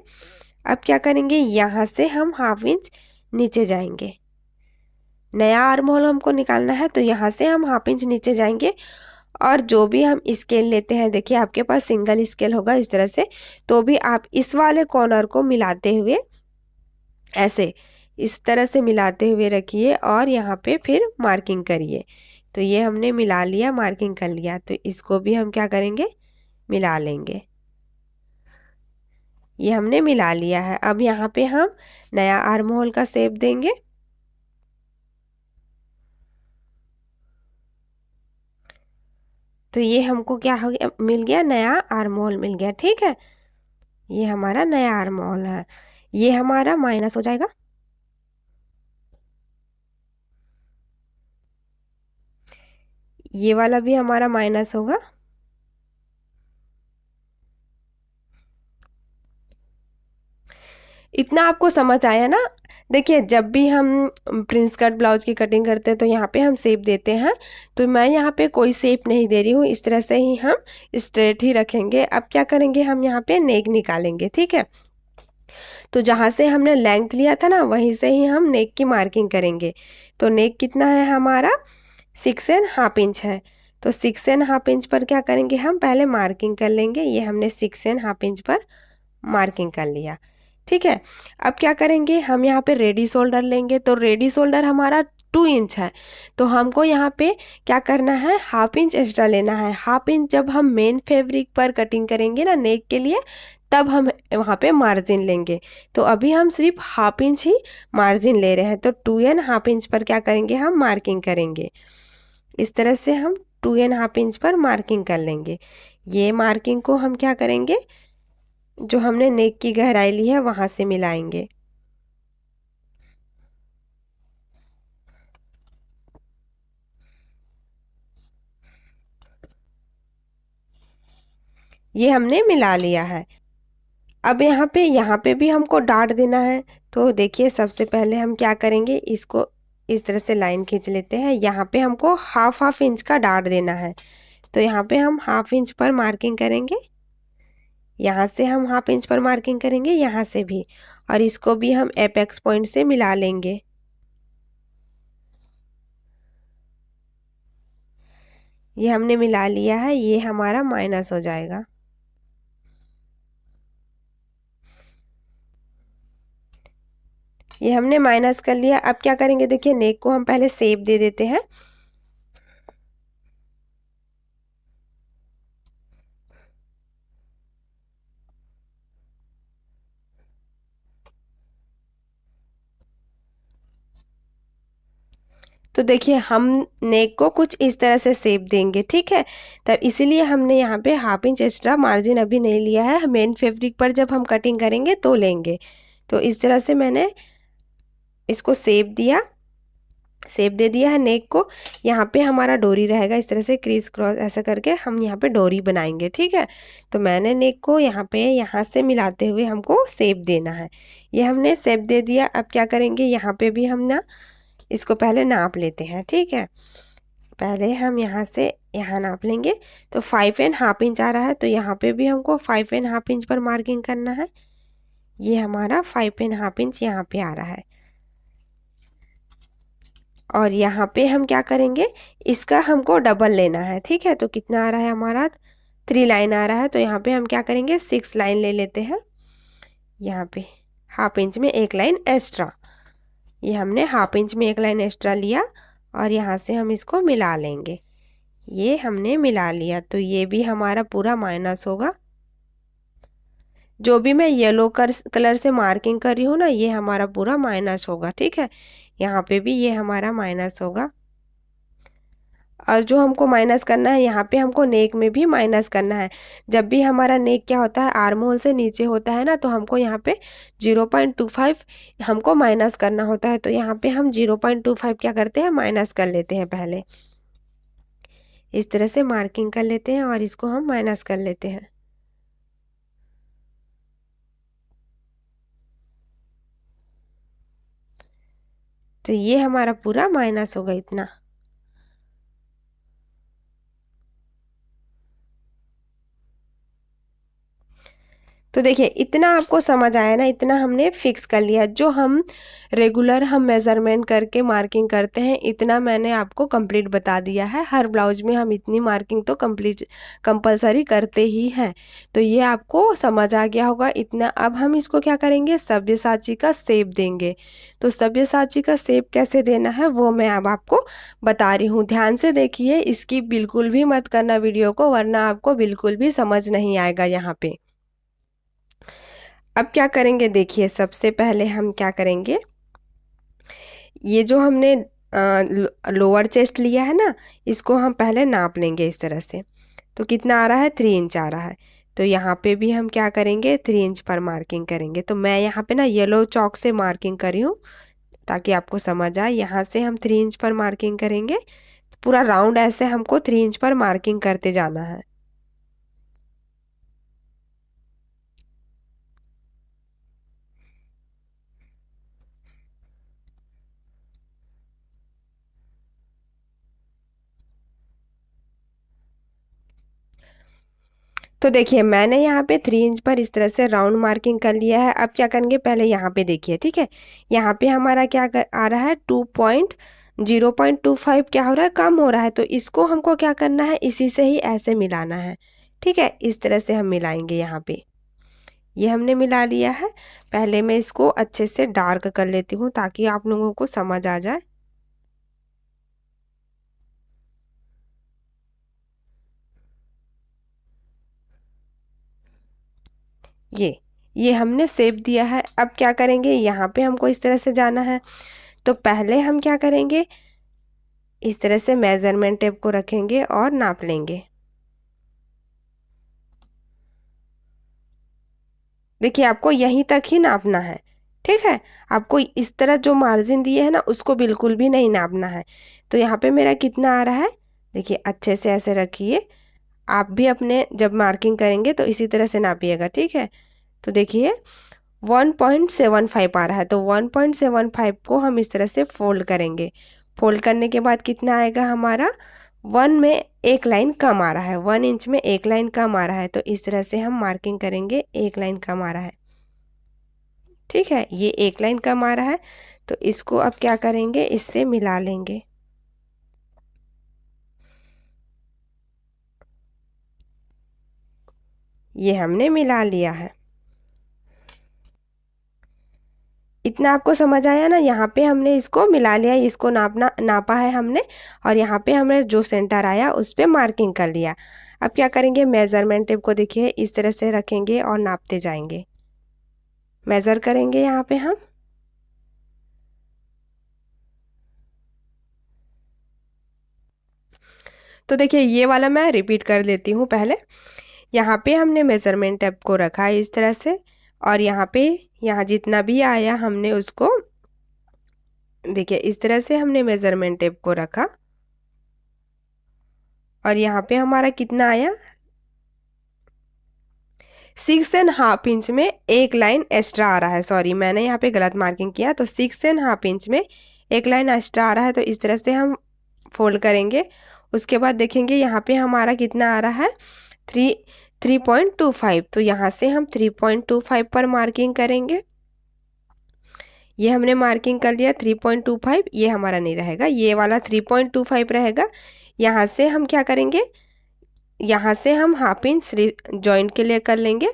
अब क्या करेंगे, यहाँ से हम 1/2 इंच नीचे जाएंगे। नया आर्म होल हमको निकालना है, तो यहाँ से हम 1/2 इंच नीचे जाएंगे। और जो भी हम स्केल लेते हैं, देखिए आपके पास सिंगल स्केल होगा इस तरह से, तो भी आप इस वाले कॉर्नर को मिलाते हुए ऐसे इस तरह से मिलाते हुए रखिए और यहाँ पे फिर मार्किंग करिए। तो ये हमने मिला लिया, मार्किंग कर लिया, तो इसको भी हम क्या करेंगे, मिला लेंगे। ये हमने मिला लिया है। अब यहाँ पे हम नया आर्म होल का शेप देंगे। तो ये हमको क्या हो गया, मिल गया, नया आर्म होल मिल गया। ठीक है, ये हमारा नया आर्म होल है। ये हमारा माइनस हो जाएगा। ये वाला भी हमारा माइनस होगा। इतना आपको समझ आया ना। देखिए जब भी हम प्रिंस कट ब्लाउज की कटिंग करते हैं तो यहाँ पे हम शेप देते हैं, तो मैं यहाँ पे कोई शेप नहीं दे रही हूँ, इस तरह से ही हम स्ट्रेट ही रखेंगे। अब क्या करेंगे, हम यहाँ पे नेक निकालेंगे। ठीक है, तो जहाँ से हमने लेंथ लिया था ना, वहीं से ही हम नेक की मार्किंग करेंगे। तो नेक कितना है हमारा, 6.5 इंच है। तो 6.5 इंच पर क्या करेंगे, हम पहले मार्किंग कर लेंगे। ये हमने 6.5 इंच पर मार्किंग कर लिया। ठीक है, अब क्या करेंगे, हम यहाँ पे रेडी शोल्डर लेंगे। तो रेडी शोल्डर हमारा 2 इंच है, तो हमको यहाँ पे क्या करना है, 1/2 इंच एक्स्ट्रा लेना है। 1/2 इंच जब हम मेन फैब्रिक पर कटिंग करेंगे ना नेक के लिए, तब हम वहाँ पे मार्जिन लेंगे। तो अभी हम सिर्फ 1/2 इंच ही मार्जिन ले रहे हैं। तो 2.5 इंच पर क्या करेंगे, हम मार्किंग करेंगे। इस तरह से हम 2.5 इंच पर मार्किंग कर लेंगे। ये मार्किंग को हम क्या करेंगे, जो हमने नेक की गहराई ली है वहां से मिलाएंगे। ये हमने मिला लिया है। अब यहाँ पे भी हमको डाट देना है। तो देखिए सबसे पहले हम क्या करेंगे, इसको इस तरह से लाइन खींच लेते हैं। यहाँ पे हमको 1/2 इंच का डाट देना है। तो यहाँ पे हम 1/2 इंच पर मार्किंग करेंगे। यहाँ से हम 1/2 इंच पर मार्किंग करेंगे, यहाँ से भी, और इसको भी हम एपेक्स पॉइंट से मिला लेंगे। ये हमने मिला लिया है, ये हमारा माइनस हो जाएगा। ये हमने माइनस कर लिया। अब क्या करेंगे, देखिए नेक को हम पहले शेप दे देते हैं। तो देखिए हम नेक को कुछ इस तरह से शेप देंगे। ठीक है, तब इसीलिए हमने यहाँ पे 1/2 इंच एक्स्ट्रा मार्जिन अभी नहीं लिया है, मेन फैब्रिक पर जब हम कटिंग करेंगे तो लेंगे। तो इस तरह से मैंने इसको शेप दिया, शेप दे दिया है नेक को। यहाँ पे हमारा डोरी रहेगा, इस तरह से क्रीज क्रॉस ऐसा करके हम यहाँ पे डोरी बनाएंगे। ठीक है, तो मैंने नेक को यहाँ से मिलाते हुए हमको शेप देना है। ये हमने शेप दे दिया। अब क्या करेंगे, यहाँ पे भी हम ना इसको पहले नाप लेते हैं। ठीक है, पहले हम यहाँ से यहाँ नाप लेंगे। तो 5.5 इंच आ रहा है, तो यहाँ पे भी हमको 5.5 इंच पर मार्किंग करना है। ये हमारा 5.5 इंच यहाँ पे आ रहा है। और यहाँ पे हम क्या करेंगे, इसका हमको डबल लेना है। ठीक है, तो कितना आ रहा है हमारा, 3 लाइन आ रहा है। तो यहाँ पे हम क्या करेंगे, 6 लाइन ले लेते हैं। यहाँ पे 1/2 इंच में 1 लाइन एक्स्ट्रा, ये हमने 1/2 इंच में 1 लाइन एक्स्ट्रा लिया और यहाँ से हम इसको मिला लेंगे। ये हमने मिला लिया, तो ये भी हमारा पूरा माइनस होगा। जो भी मैं येलो कलर से मार्किंग कर रही हूँ ना, ये हमारा पूरा माइनस होगा। ठीक है, यहाँ पे भी ये हमारा माइनस होगा। और जो हमको माइनस करना है, यहाँ पे हमको नेक में भी माइनस करना है। जब भी हमारा नेक क्या होता है, आर्म होल से नीचे होता है ना, तो हमको यहाँ पे 0.25 हमको माइनस करना होता है। तो यहाँ पे हम 0.25 क्या करते हैं, माइनस कर लेते हैं पहले। इस तरह से मार्किंग कर लेते हैं और इसको हम माइनस कर लेते हैं। तो ये हमारा पूरा माइनस होगा इतना। तो देखिए इतना आपको समझ आया ना, इतना हमने फिक्स कर लिया। जो हम रेगुलर हम मेज़रमेंट करके मार्किंग करते हैं, इतना मैंने आपको कंप्लीट बता दिया है। हर ब्लाउज में हम इतनी मार्किंग तो कंपलसरी करते ही हैं। तो ये आपको समझ आ गया होगा इतना। अब हम इसको क्या करेंगे, सब्यसाची का शेप देंगे। तो सब्यसाची का शेप कैसे देना है वो मैं अब आपको बता रही हूँ। ध्यान से देखिए, इसकी बिल्कुल भी मत करना वीडियो को, वरना आपको बिल्कुल भी समझ नहीं आएगा यहाँ पे। अब क्या करेंगे, देखिए सबसे पहले हम क्या करेंगे, ये जो हमने लोअर चेस्ट लिया है ना, इसको हम पहले नाप लेंगे इस तरह से। तो कितना आ रहा है, 3 इंच आ रहा है। तो यहाँ पे भी हम क्या करेंगे, 3 इंच पर मार्किंग करेंगे। तो मैं यहाँ पे ना येलो चॉक से मार्किंग करी हूँ ताकि आपको समझ आए। यहाँ से हम 3 इंच पर मार्किंग करेंगे। पूरा राउंड ऐसे हमको 3 इंच पर मार्किंग करते जाना है। तो देखिए मैंने यहाँ पे 3 इंच पर इस तरह से राउंड मार्किंग कर लिया है। अब क्या करेंगे, पहले यहाँ पे देखिए, ठीक है। यहाँ पे हमारा आ रहा है 0.25 क्या हो रहा है, कम हो रहा है। तो इसको हमको क्या करना है, इसी से ही ऐसे मिलाना है, ठीक है। इस तरह से हम मिलाएंगे। यहाँ पे ये हमने मिला लिया है। पहले मैं इसको अच्छे से डार्क कर लेती हूँ ताकि आप लोगों को समझ आ जाए। ये हमने शेप दिया है। अब क्या करेंगे, यहाँ पे हमको इस तरह से जाना है। तो पहले हम क्या करेंगे, इस तरह से मेजरमेंट टेप को रखेंगे और नाप लेंगे। देखिए आपको यहीं तक ही नापना है, ठीक है। आपको इस तरह जो मार्जिन दिए है ना, उसको बिल्कुल भी नहीं नापना है। तो यहाँ पे मेरा कितना आ रहा है, देखिए अच्छे से ऐसे रखिए। आप भी अपने जब मार्किंग करेंगे तो इसी तरह से नापिएगा, ठीक है। तो देखिए 1.75 आ रहा है। तो 1.75 को हम इस तरह से फोल्ड करेंगे। फोल्ड करने के बाद कितना आएगा हमारा, 1 में एक लाइन कम आ रहा है, 1 इंच में एक लाइन कम आ रहा है। तो इस तरह से हम मार्किंग करेंगे, एक लाइन कम आ रहा है, ठीक है। ये एक लाइन कम आ रहा है। तो इसको अब क्या करेंगे, इससे मिला लेंगे। ये हमने मिला लिया है। इतना आपको समझ आया ना, यहाँ पे हमने इसको मिला लिया, इसको नापा है हमने। और यहाँ पे हमने जो सेंटर आया उस पे मार्किंग कर लिया। अब क्या करेंगे, मेजरमेंट टेप को देखिए इस तरह से रखेंगे और नापते जाएंगे। मेज़र करेंगे यहाँ पे हम। तो देखिए ये वाला मैं रिपीट कर देती हूँ पहले। यहाँ पे हमने मेजरमेंट टेप को रखा है इस तरह से, और यहाँ पे यहाँ जितना भी आया हमने उसको, देखिए इस तरह से हमने मेजरमेंट टेप को रखा। और यहाँ पे हमारा कितना आया, 6.5 इंच में एक लाइन एक्स्ट्रा आ रहा है। सॉरी मैंने यहाँ पे गलत मार्किंग किया। तो 6.5 इंच में एक लाइन एक्स्ट्रा आ रहा है। तो इस तरह से हम फोल्ड करेंगे। उसके बाद देखेंगे यहाँ पे हमारा कितना आ रहा है, 3.25। तो यहाँ से हम 3.25 पर मार्किंग करेंगे। ये हमने मार्किंग कर लिया 3.25। ये हमारा नहीं रहेगा, ये वाला 3.25 रहेगा। यहाँ से हम क्या करेंगे, यहाँ से हम हाफ इंच स्लीव जॉइंट के लिए कर लेंगे।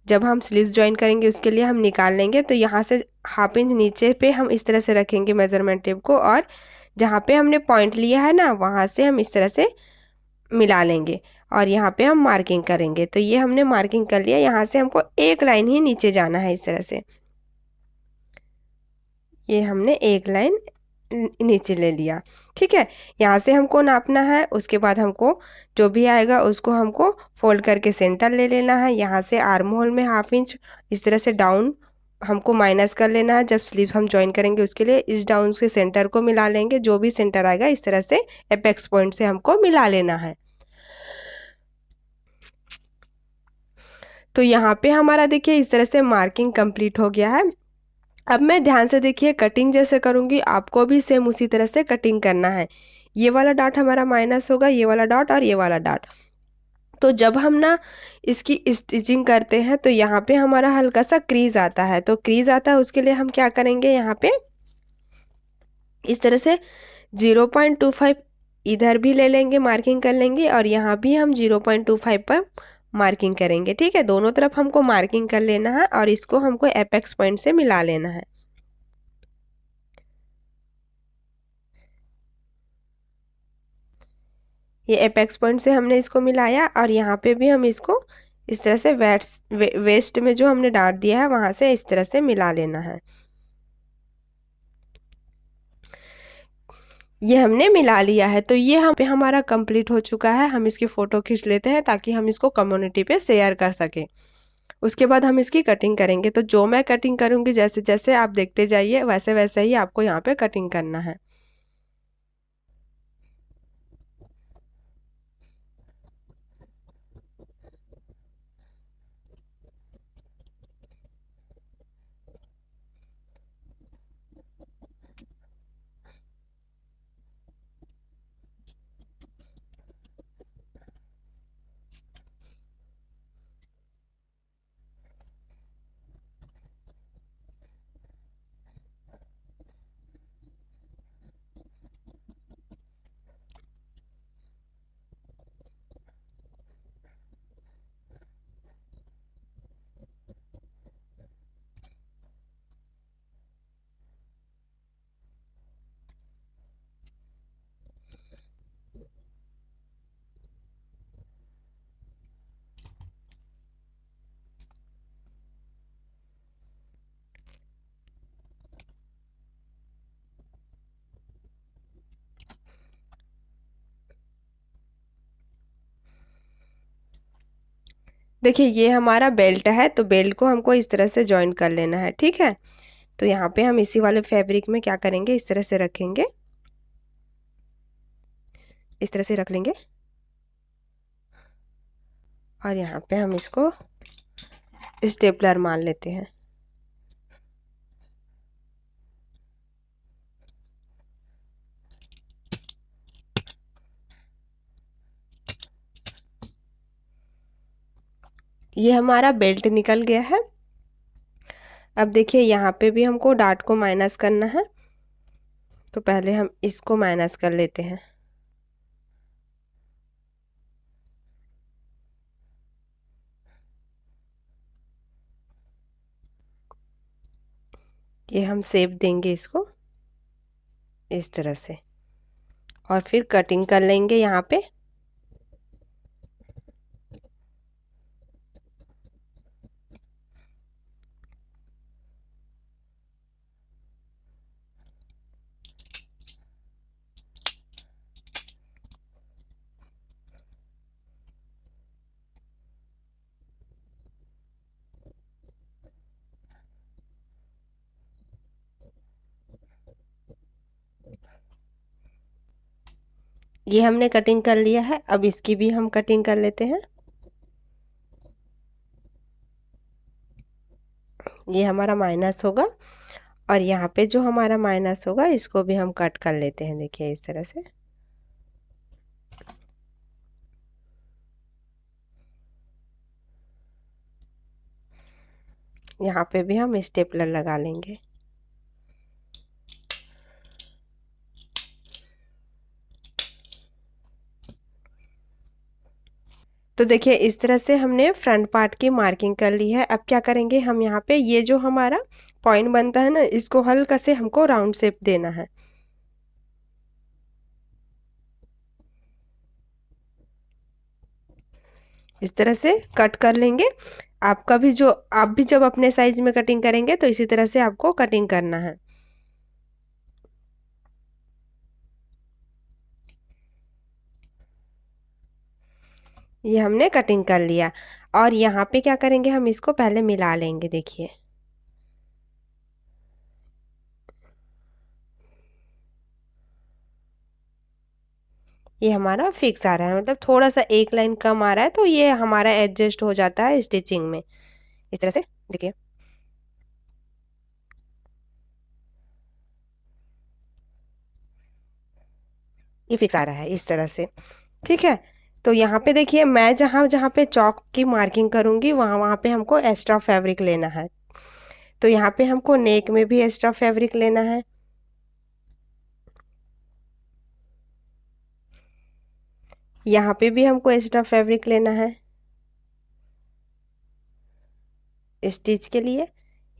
जब हम स्लीव्स जॉइन करेंगे उसके लिए हम निकाल लेंगे। तो यहाँ से हाफ इंच नीचे पे हम इस तरह से रखेंगे मेजरमेंट टेप को, और जहाँ पे हमने पॉइंट लिया है ना, वहाँ से हम इस तरह से मिला लेंगे। और यहाँ पे हम मार्किंग करेंगे। तो ये हमने मार्किंग कर लिया। यहाँ से हमको एक लाइन ही नीचे जाना है इस तरह से। ये हमने एक लाइन नीचे ले लिया, ठीक है। यहाँ से हमको नापना है। उसके बाद हमको जो भी आएगा उसको हमको फोल्ड करके सेंटर ले लेना है। यहाँ से आर्म होल में हाफ इंच इस तरह से डाउन हमको माइनस कर लेना है। जब स्लीव हम ज्वाइन करेंगे उसके लिए इस डाउन के सेंटर को मिला लेंगे। जो भी सेंटर आएगा इस तरह से एपेक्स पॉइंट से हमको मिला लेना है। तो यहाँ पे हमारा देखिए इस तरह से मार्किंग कंप्लीट हो गया है। अब मैं ध्यान से देखिए कटिंग जैसे करूँगी, आपको भी सेम उसी तरह से कटिंग करना है। ये वाला डॉट हमारा माइनस होगा, ये वाला डॉट और ये वाला डॉट। तो जब हम ना इसकी स्टिचिंग करते हैं तो यहाँ पे हमारा हल्का सा क्रीज आता है, तो क्रीज आता है उसके लिए हम क्या करेंगे, यहाँ पे इस तरह से 0.25 इधर भी ले लेंगे, मार्किंग कर लेंगे, और यहाँ भी हम 0.25 पर मार्किंग करेंगे। ठीक है, दोनों तरफ हमको मार्किंग कर लेना है और इसको हमको एपेक्स पॉइंट से मिला लेना है। ये एपेक्स पॉइंट से हमने इसको मिलाया और यहाँ पे भी हम इसको इस तरह से वेस्ट में जो हमने डाट दिया है वहां से इस तरह से मिला लेना है। ये हमने मिला लिया है, तो ये हम पे हमारा कंप्लीट हो चुका है। हम इसकी फ़ोटो खींच लेते हैं ताकि हम इसको कम्युनिटी पे शेयर कर सकें। उसके बाद हम इसकी कटिंग करेंगे। तो जो मैं कटिंग करूँगी, जैसे जैसे आप देखते जाइए वैसे वैसे ही आपको यहाँ पे कटिंग करना है। देखिए ये हमारा बेल्ट है, तो बेल्ट को हमको इस तरह से जॉइन कर लेना है। ठीक है, तो यहाँ पे हम इसी वाले फैब्रिक में क्या करेंगे, इस तरह से रखेंगे, इस तरह से रख लेंगे और यहाँ पे हम इसको स्टेपलर मान लेते हैं। ये हमारा बेल्ट निकल गया है। अब देखिए यहाँ पे भी हमको डाट को माइनस करना है, तो पहले हम इसको माइनस कर लेते हैं। ये हम शेप देंगे इसको इस तरह से और फिर कटिंग कर लेंगे यहाँ पे। ये हमने कटिंग कर लिया है, अब इसकी भी हम कटिंग कर लेते हैं। ये हमारा माइनस होगा और यहाँ पे जो हमारा माइनस होगा इसको भी हम कट कर लेते हैं। देखिए इस तरह से यहाँ पे भी हम स्टेपलर लगा लेंगे। तो देखिए इस तरह से हमने फ्रंट पार्ट की मार्किंग कर ली है। अब क्या करेंगे, हम यहाँ पे ये जो हमारा पॉइंट बनता है ना, इसको हल्का से हमको राउंड शेप देना है। इस तरह से कट कर लेंगे। आपका भी जो आप भी जब अपने साइज में कटिंग करेंगे तो इसी तरह से आपको कटिंग करना है। ये हमने कटिंग कर लिया और यहाँ पे क्या करेंगे, हम इसको पहले मिला लेंगे। देखिए ये हमारा फिक्स आ रहा है, मतलब थोड़ा सा एक लाइन कम आ रहा है, तो ये हमारा एडजस्ट हो जाता है स्टिचिंग में। इस तरह से देखिए ये फिक्स आ रहा है इस तरह से, ठीक है। तो यहाँ पे देखिए मैं जहाँ जहाँ पे चौक की मार्किंग करूँगी वहाँ वहाँ पे हमको एक्स्ट्रा फैब्रिक लेना है। तो यहाँ पे हमको नेक में भी एक्स्ट्रा फैब्रिक लेना है, यहाँ पे भी हमको एक्स्ट्रा फैब्रिक लेना है स्टिच के लिए।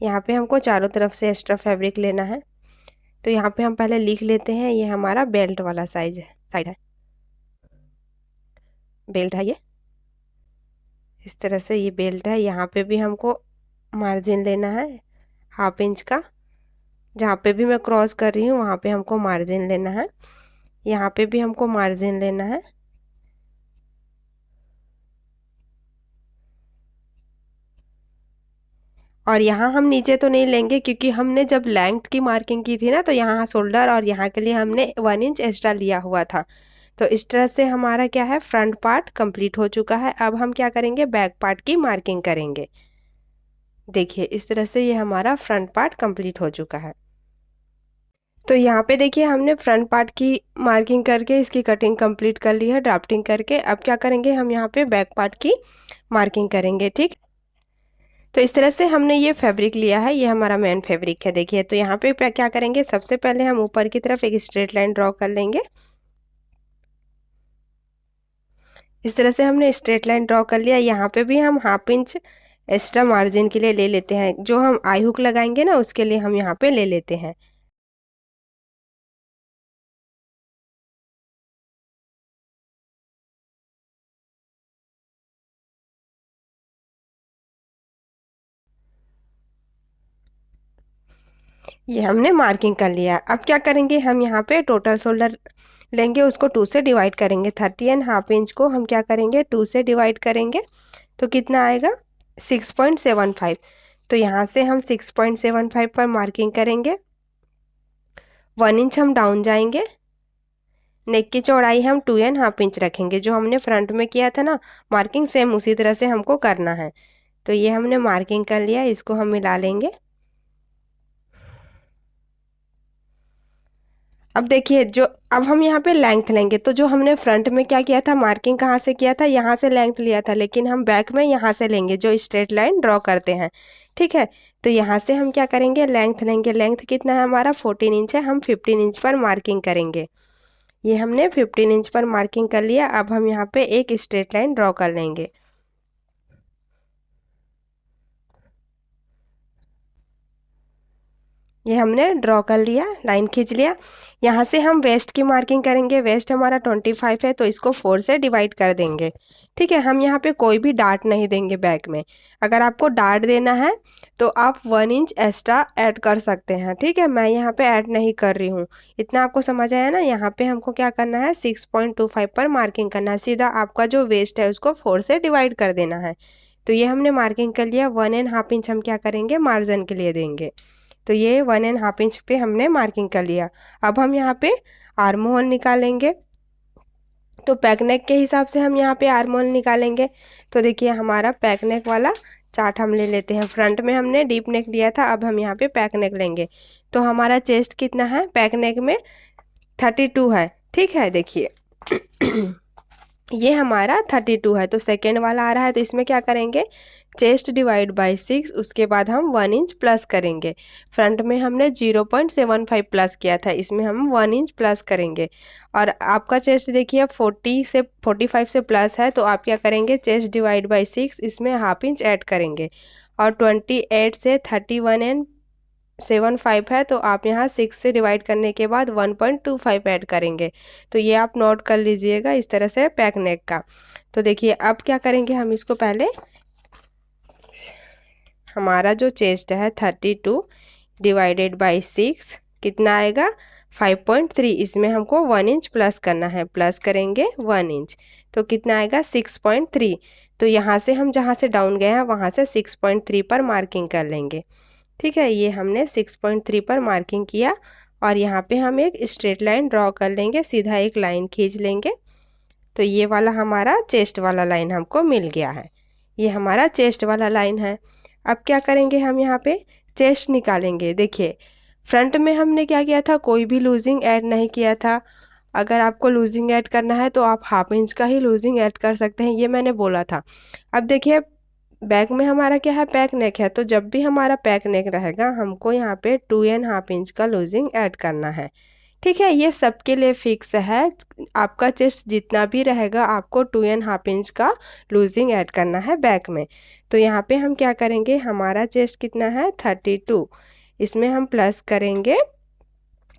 यहाँ पे हमको चारों तरफ से एक्स्ट्रा फैब्रिक लेना है। तो यहाँ पे हम पहले लिख लेते हैं, ये हमारा बेल्ट वाला साइड है, बेल्ट है ये, इस तरह से ये बेल्ट है। यहाँ पे भी हमको मार्जिन लेना है 1/2 इंच का, जहाँ पे भी मैं क्रॉस कर रही हूँ वहाँ पे हमको मार्जिन लेना है। यहाँ पे भी हमको मार्जिन लेना है। और यहाँ हम नीचे तो नहीं लेंगे क्योंकि हमने जब लेंथ की मार्किंग की थी ना, तो यहाँ शोल्डर और यहाँ के लिए हमने 1 इंच एक्स्ट्रा लिया हुआ था। तो इस तरह से हमारा क्या है, फ्रंट पार्ट कंप्लीट हो चुका है। अब हम क्या करेंगे, बैक पार्ट की मार्किंग करेंगे। देखिए इस तरह से ये हमारा फ्रंट पार्ट कंप्लीट हो चुका है। तो यहाँ पे देखिए हमने फ्रंट पार्ट की मार्किंग करके इसकी कटिंग कंप्लीट कर ली है, ड्राफ्टिंग करके। अब क्या करेंगे, हम यहाँ पे बैक पार्ट की मार्किंग करेंगे, ठीक। तो इस तरह से हमने ये फैब्रिक लिया है, ये हमारा मेन फैब्रिक है। देखिए तो यहाँ पे क्या करेंगे, सबसे पहले हम ऊपर की तरफ एक स्ट्रेट लाइन ड्रॉ कर लेंगे। इस तरह से हमने स्ट्रेट लाइन ड्रॉ कर लिया। यहाँ पे भी हम 1/2 इंच एक्स्ट्रा मार्जिन के लिए ले लेते हैं, जो हम आई हुक लगाएंगे ना उसके लिए हम यहाँ पे ले लेते हैं। ये हमने मार्किंग कर लिया। अब क्या करेंगे, हम यहाँ पे टोटल शोल्डर लेंगे, उसको 2 से डिवाइड करेंगे। 30 इंच को हम क्या करेंगे, 2 से डिवाइड करेंगे तो कितना आएगा, 6.75। तो यहाँ से हम 6.75 पर मार्किंग करेंगे। 1 इंच हम डाउन जाएंगे। नेक की चौड़ाई हम 2.5 इंच रखेंगे, जो हमने फ्रंट में किया था ना मार्किंग, सेम उसी तरह से हमको करना है। तो ये हमने मार्किंग कर लिया, इसको हम मिला लेंगे। अब देखिए जो अब हम यहाँ पे लेंथ लेंगे, तो जो हमने फ्रंट में क्या किया था, मार्किंग कहाँ से किया था, यहाँ से लेंथ लिया था, लेकिन हम बैक में यहाँ से लेंगे, जो स्ट्रेट लाइन ड्रॉ करते हैं, ठीक है। तो यहाँ से हम क्या करेंगे, लेंथ लेंगे। लेंथ कितना है हमारा, 14 इंच है। हम 15 इंच पर मार्किंग करेंगे। ये हमने 15 इंच पर मार्किंग कर लिया। अब हम यहाँ पे एक स्ट्रेट लाइन ड्रॉ कर लेंगे। ये हमने ड्रॉ कर लिया, लाइन खींच लिया। यहाँ से हम वेस्ट की मार्किंग करेंगे। वेस्ट हमारा 25 है, तो इसको 4 से डिवाइड कर देंगे, ठीक है। हम यहाँ पे कोई भी डार्ट नहीं देंगे बैक में। अगर आपको डार्ट देना है तो आप 1 इंच एक्स्ट्रा ऐड कर सकते हैं, ठीक है। मैं यहाँ पे ऐड नहीं कर रही हूँ। इतना आपको समझ आया ना। यहाँ पे हमको क्या करना है, 6.25 पर मार्किंग करना है। सीधा आपका जो वेस्ट है उसको 4 से डिवाइड कर देना है। तो ये हमने मार्किंग कर लिया। 1.5 इंच हम क्या करेंगे, मार्जिन के लिए देंगे। तो ये 1.5 इंच पे हमने मार्किंग कर लिया। अब हम यहाँ पे आर्म होल निकालेंगे। तो पैक नेक के हिसाब से हम यहाँ पे आर्म होल निकालेंगे। तो देखिए हमारा पैक नेक वाला चार्ट हम ले लेते हैं। फ्रंट में हमने डीप नेक लिया था, अब हम यहाँ पे पैक नेक लेंगे। तो हमारा चेस्ट कितना है पैक नेक में, 32 है, ठीक है। देखिए ये हमारा 32 है। तो सेकेंड वाला आ रहा है, तो इसमें क्या करेंगे, चेस्ट डिवाइड बाय 6, उसके बाद हम 1 इंच प्लस करेंगे। फ्रंट में हमने 0.75 प्लस किया था, इसमें हम 1 इंच प्लस करेंगे। और आपका चेस्ट देखिए 45 से प्लस है, तो आप क्या करेंगे, चेस्ट डिवाइड बाय 6, इसमें 1/2 इंच ऐड करेंगे। और 28 से 31.75 है, तो आप यहाँ 6 से डिवाइड करने के बाद 1.25 ऐड करेंगे। तो ये आप नोट कर लीजिएगा इस तरह से पैक नेक का। तो देखिए अब क्या करेंगे, हम इसको पहले, हमारा जो चेस्ट है 32 डिवाइडेड बाई 6 कितना आएगा, 5.3। इसमें हमको 1 इंच प्लस करना है, प्लस करेंगे 1 इंच, तो कितना आएगा 6.3। तो यहाँ से हम जहाँ से डाउन गए हैं वहाँ से 6.3 पर मार्किंग कर लेंगे, ठीक है। ये हमने 6.3 पर मार्किंग किया। और यहाँ पे हम एक स्ट्रेट लाइन ड्रॉ कर लेंगे, सीधा एक लाइन खींच लेंगे। तो ये वाला हमारा चेस्ट वाला लाइन हमको मिल गया है। ये हमारा चेस्ट वाला लाइन है। अब क्या करेंगे, हम यहाँ पे चेस्ट निकालेंगे। देखिए फ्रंट में हमने क्या किया था, कोई भी लूजिंग ऐड नहीं किया था। अगर आपको लूजिंग ऐड करना है तो आप हाफ इंच का ही लूजिंग ऐड कर सकते हैं, ये मैंने बोला था। अब देखिए बैक में हमारा क्या है, पैक नेक है, तो जब भी हमारा पैक नेक रहेगा हमको यहाँ पे 2.5 इंच का लूजिंग ऐड करना है। ठीक है, ये सबके लिए फिक्स है। आपका चेस्ट जितना भी रहेगा आपको 2.5 इंच का लूजिंग ऐड करना है बैक में। तो यहाँ पे हम क्या करेंगे, हमारा चेस्ट कितना है 32, इसमें हम प्लस करेंगे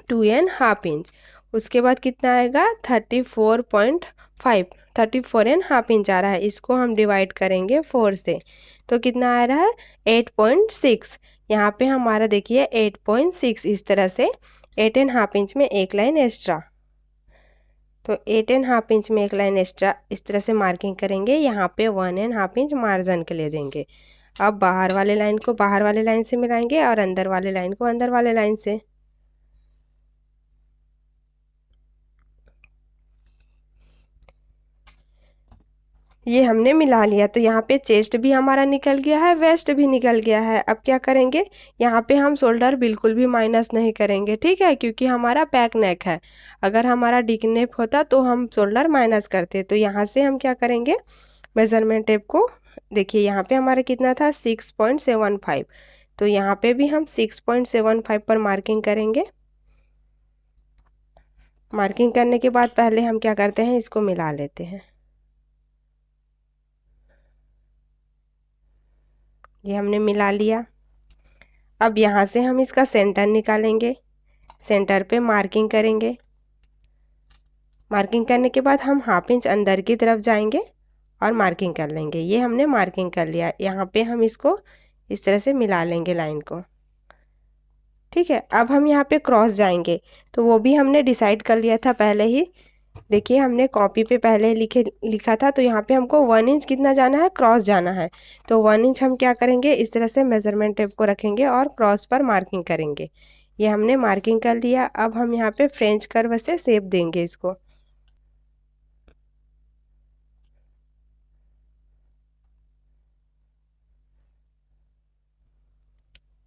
2.5 इंच। उसके बाद कितना आएगा 34.5, 34.5 इंच आ रहा है। इसको हम डिवाइड करेंगे 4 से, तो कितना आ रहा है 8.6। यहाँ पे हमारा देखिए 8.6, इस तरह से 8.5 इंच में एक लाइन एक्स्ट्रा, तो 8.5 इंच में एक लाइन एक्स्ट्रा इस तरह से मार्किंग करेंगे। यहाँ पे 1.5 इंच मार्जिन के लिए देंगे। अब बाहर वाले लाइन को बाहर वाले लाइन से मिलाएंगे और अंदर वाले लाइन को अंदर वाले लाइन से। ये हमने मिला लिया, तो यहाँ पे चेस्ट भी हमारा निकल गया है, वेस्ट भी निकल गया है। अब क्या करेंगे, यहाँ पे हम शोल्डर बिल्कुल भी माइनस नहीं करेंगे, ठीक है, क्योंकि हमारा पैक नेक है। अगर हमारा डिक नेक होता तो हम शोल्डर माइनस करते। तो यहाँ से हम क्या करेंगे, मेजरमेंट टेप को देखिए, यहाँ पे हमारा कितना था 6.75, तो यहाँ पे भी हम 6.75 पर मार्किंग करेंगे। मार्किंग करने के बाद पहले हम क्या करते हैं, इसको मिला लेते हैं। ये हमने मिला लिया। अब यहाँ से हम इसका सेंटर निकालेंगे, सेंटर पे मार्किंग करेंगे। मार्किंग करने के बाद हम हाफ इंच अंदर की तरफ जाएंगे और मार्किंग कर लेंगे। ये हमने मार्किंग कर लिया। यहाँ पे हम इसको इस तरह से मिला लेंगे लाइन को, ठीक है। अब हम यहाँ पे क्रॉस जाएंगे, तो वो भी हमने डिसाइड कर लिया था पहले ही। देखिए हमने कॉपी पे पहले लिखा था, तो यहाँ पे हमको 1 इंच कितना जाना है, क्रॉस जाना है। तो 1 इंच हम क्या करेंगे, इस तरह से मेजरमेंट टेप को रखेंगे और क्रॉस पर मार्किंग करेंगे। ये हमने मार्किंग कर लिया। अब हम यहाँ पे फ्रेंच कर्व से शेप देंगे इसको।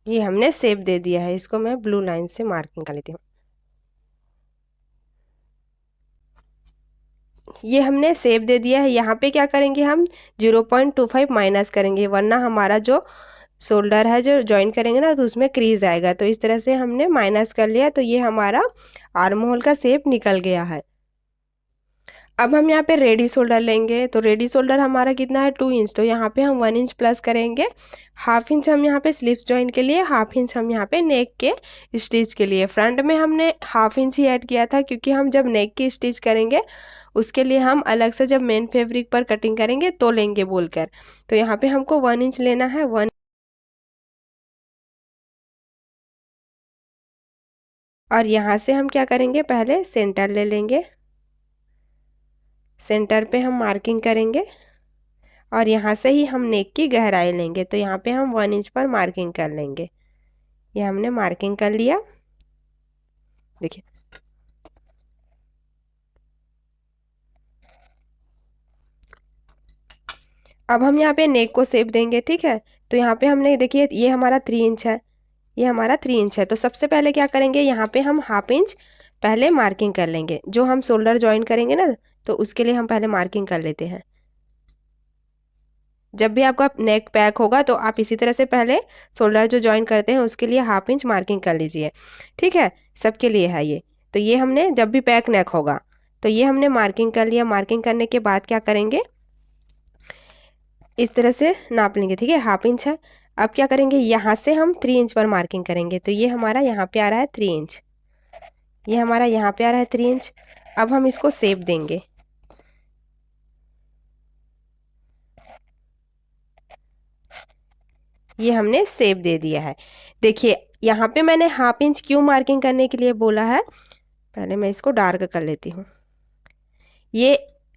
ये हमने शेप दे दिया है, इसको मैं ब्लू लाइन से मार्किंग कर लेती हूँ। ये हमने शेप दे दिया है। यहाँ पे क्या करेंगे, हम 0.25 माइनस करेंगे, वरना हमारा जो शोल्डर है जो ज्वाइन करेंगे ना, तो उसमें क्रीज आएगा। तो इस तरह से हमने माइनस कर लिया, तो ये हमारा आर्म होल का शेप निकल गया है। अब हम यहाँ पे रेडी शोल्डर लेंगे, तो रेडी शोल्डर हमारा कितना है 2 इंच, तो यहाँ पे हम 1 इंच प्लस करेंगे। हाफ इंच हम यहाँ पे स्लिप्स ज्वाइन के लिए, हाफ इंच हम यहाँ पे नेक के स्टिच के लिए। फ्रंट में हमने हाफ इंच ही ऐड किया था, क्योंकि हम जब नेक की स्टिच करेंगे उसके लिए हम अलग से जब मेन फैब्रिक पर कटिंग करेंगे तो लेंगे बोलकर। तो यहाँ पे हमको 1 इंच लेना है। 1 और यहाँ से हम क्या करेंगे, पहले सेंटर ले लेंगे, सेंटर पे हम मार्किंग करेंगे और यहाँ से ही हम नेक की गहराई लेंगे। तो यहाँ पे हम 1 इंच पर मार्किंग कर लेंगे। ये हमने मार्किंग कर लिया, देखिए। अब हम यहाँ पे नेक को शेप देंगे, ठीक है। तो यहाँ पे हमने देखिए ये हमारा 3 इंच है, ये हमारा 3 इंच है। तो सबसे पहले क्या करेंगे, यहाँ पे हम हाफ इंच पहले मार्किंग कर लेंगे। जो हम शोल्डर ज्वाइन करेंगे ना, तो उसके लिए हम पहले मार्किंग कर लेते हैं। जब भी आपका नेक पैक होगा तो आप इसी तरह से पहले शोल्डर जो ज्वाइन करते हैं उसके लिए हाफ इंच मार्किंग कर लीजिए, ठीक है। सबके लिए है ये। तो ये हमने जब भी पैक नेक होगा, तो ये हमने मार्किंग कर लिया। मार्किंग करने के बाद क्या करेंगे, इस तरह से नाप लेंगे, ठीक है। हाफ इंच है। अब क्या करेंगे, यहाँ से हम 3 इंच पर मार्किंग करेंगे। तो ये हमारा यहाँ पे आ रहा है 3 इंच, ये हमारा यहाँ पे आ रहा है 3 इंच। अब हम इसको शेप देंगे। ये हमने शेप दे दिया है। देखिए यहाँ पे मैंने हाफ इंच क्यों मार्किंग करने के लिए बोला है, पहले मैं इसको डार्क कर लेती हूँ। ये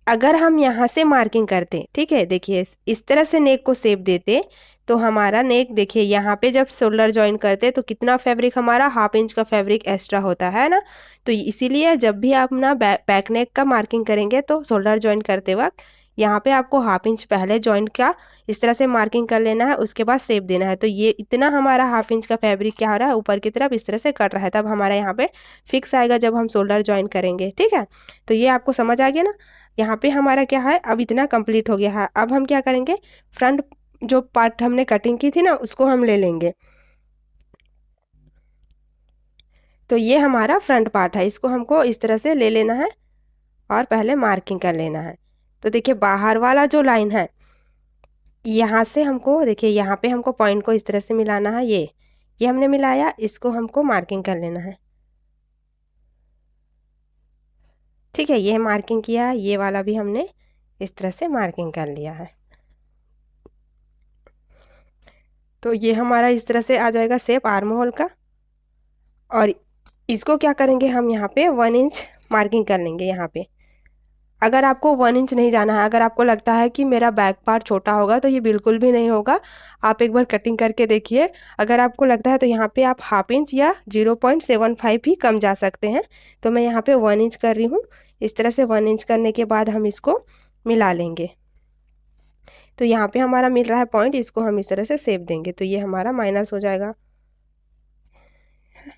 अगर हम यहाँ से मार्किंग करते, ठीक है, देखिए इस तरह से नेक को शेप देते, तो हमारा नेक देखिए यहाँ पे जब शोल्डर ज्वाइन करते तो कितना फैब्रिक, हमारा हाफ इंच का फैब्रिक एक्स्ट्रा होता है ना। तो इसीलिए जब भी आप ना बैक नेक का मार्किंग करेंगे तो शोल्डर ज्वाइन करते वक्त यहाँ पे आपको हाफ इंच पहले जॉइंट का इस तरह से मार्किंग कर लेना है, उसके बाद शेप देना है। तो ये इतना हमारा हाफ इंच का फैब्रिक क्या हो रहा है, ऊपर की तरफ इस तरह से कट रहा है, तब हमारा यहाँ पे फिक्स आएगा जब हम शोल्डर ज्वाइन करेंगे। ठीक है, तो ये आपको समझ आ गया ना। यहाँ पे हमारा क्या है, अब इतना कंप्लीट हो गया है। अब हम क्या करेंगे, फ्रंट जो पार्ट हमने कटिंग की थी ना, उसको हम ले लेंगे। तो ये हमारा फ्रंट पार्ट है, इसको हमको इस तरह से ले लेना है और पहले मार्किंग कर लेना है। तो देखिए बाहर वाला जो लाइन है, यहाँ से हमको देखिए यहाँ पे हमको पॉइंट को इस तरह से मिलाना है। ये हमने मिलाया, इसको हमको मार्किंग कर लेना है। ठीक है, ये मार्किंग किया, ये वाला भी हमने इस तरह से मार्किंग कर लिया है। तो ये हमारा इस तरह से आ जाएगा शेप आर्म होल का। और इसको क्या करेंगे, हम यहाँ पे 1 इंच मार्किंग कर लेंगे यहाँ पे। अगर आपको 1 इंच नहीं जाना है, अगर आपको लगता है कि मेरा बैक पार्ट छोटा होगा, तो ये बिल्कुल भी नहीं होगा। आप एक बार कटिंग करके देखिए, अगर आपको लगता है तो यहाँ पे आप हाफ इंच या 0.75 ही कम जा सकते हैं। तो मैं यहाँ पे 1 इंच कर रही हूँ। इस तरह से 1 इंच करने के बाद हम इसको मिला लेंगे। तो यहाँ पे हमारा मिल रहा है पॉइंट, इसको हम इस तरह से शेप देंगे, तो ये हमारा माइनस हो जाएगा,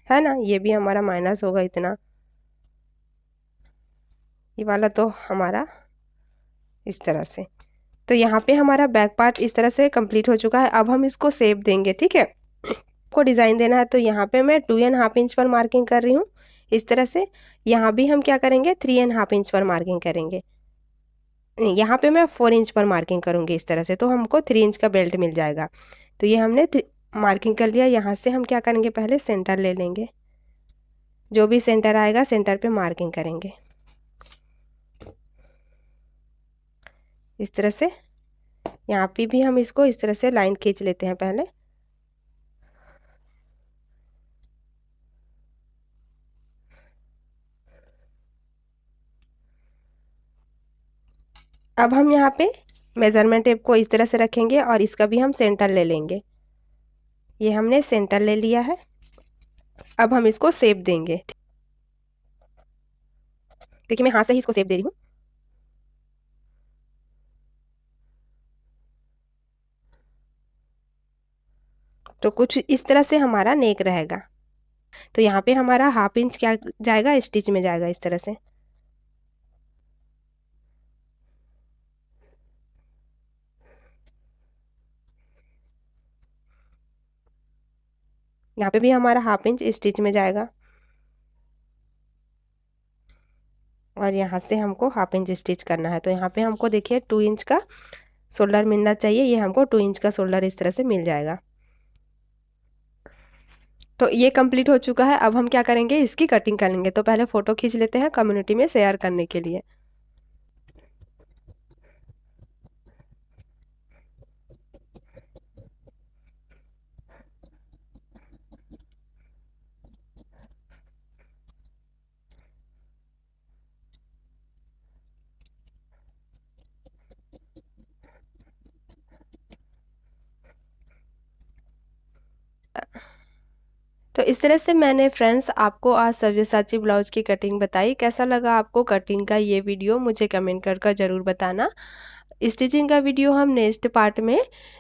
है ना। ये भी हमारा माइनस होगा इतना, ये वाला तो हमारा इस तरह से। तो यहाँ पे हमारा बैक पार्ट इस तरह से कंप्लीट हो चुका है। अब हम इसको शेप देंगे। ठीक है, को डिज़ाइन देना है, तो यहाँ पे मैं 2.5 इंच पर मार्किंग कर रही हूँ इस तरह से। यहाँ भी हम क्या करेंगे, 3.5 इंच पर मार्किंग करेंगे। यहाँ पे मैं 4 इंच पर मार्किंग करूँगी इस तरह से, तो हमको 3 इंच का बेल्ट मिल जाएगा। तो ये हमने मार्किंग कर लिया। यहाँ से हम क्या करेंगे, पहले सेंटर ले लेंगे, जो भी सेंटर आएगा सेंटर पे मार्किंग करेंगे इस तरह से। यहाँ पे भी हम इसको इस तरह से लाइन खींच लेते हैं पहले। अब हम यहाँ पे मेज़रमेंट टेप को इस तरह से रखेंगे और इसका भी हम सेंटर ले लेंगे। ये हमने सेंटर ले लिया है। अब हम इसको शेप देंगे। देखिए मैं हाथ से ही इसको शेप दे रही हूँ। तो कुछ इस तरह से हमारा नेक रहेगा। तो यहाँ पे हमारा हाफ इंच क्या जाएगा, स्टिच में जाएगा इस तरह से। यहाँ पे भी हमारा हाफ इंच स्टिच में जाएगा और यहाँ से हमको हाफ इंच स्टिच करना है। तो यहाँ पे हमको देखिए 2 इंच का शोल्डर मिलना चाहिए। ये हमको 2 इंच का शोल्डर इस तरह से मिल जाएगा। तो ये कंप्लीट हो चुका है। अब हम क्या करेंगे, इसकी कटिंग कर लेंगे। तो पहले फ़ोटो खींच लेते हैं कम्युनिटी में शेयर करने के लिए। तो इस तरह से मैंने फ्रेंड्स आपको आज सब्यसाची ब्लाउज़ की कटिंग बताई। कैसा लगा आपको कटिंग का ये वीडियो, मुझे कमेंट कर ज़रूर बताना। स्टिचिंग का वीडियो हम नेक्स्ट पार्ट में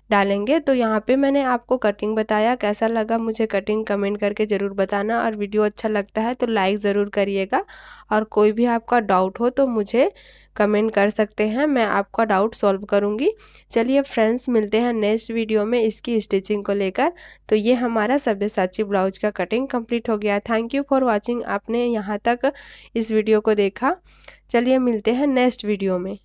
डालेंगे। तो यहाँ पे मैंने आपको कटिंग बताया, कैसा लगा मुझे कटिंग कमेंट करके ज़रूर बताना। और वीडियो अच्छा लगता है तो लाइक ज़रूर करिएगा। और कोई भी आपका डाउट हो तो मुझे कमेंट कर सकते हैं, मैं आपका डाउट सॉल्व करूँगी। चलिए फ्रेंड्स, मिलते हैं नेक्स्ट वीडियो में इसकी स्टिचिंग को लेकर। तो ये हमारा सब्यसाची ब्लाउज का कटिंग कंप्लीट हो गया। थैंक यू फॉर वॉचिंग, आपने यहाँ तक इस वीडियो को देखा। चलिए मिलते हैं नेक्स्ट वीडियो में।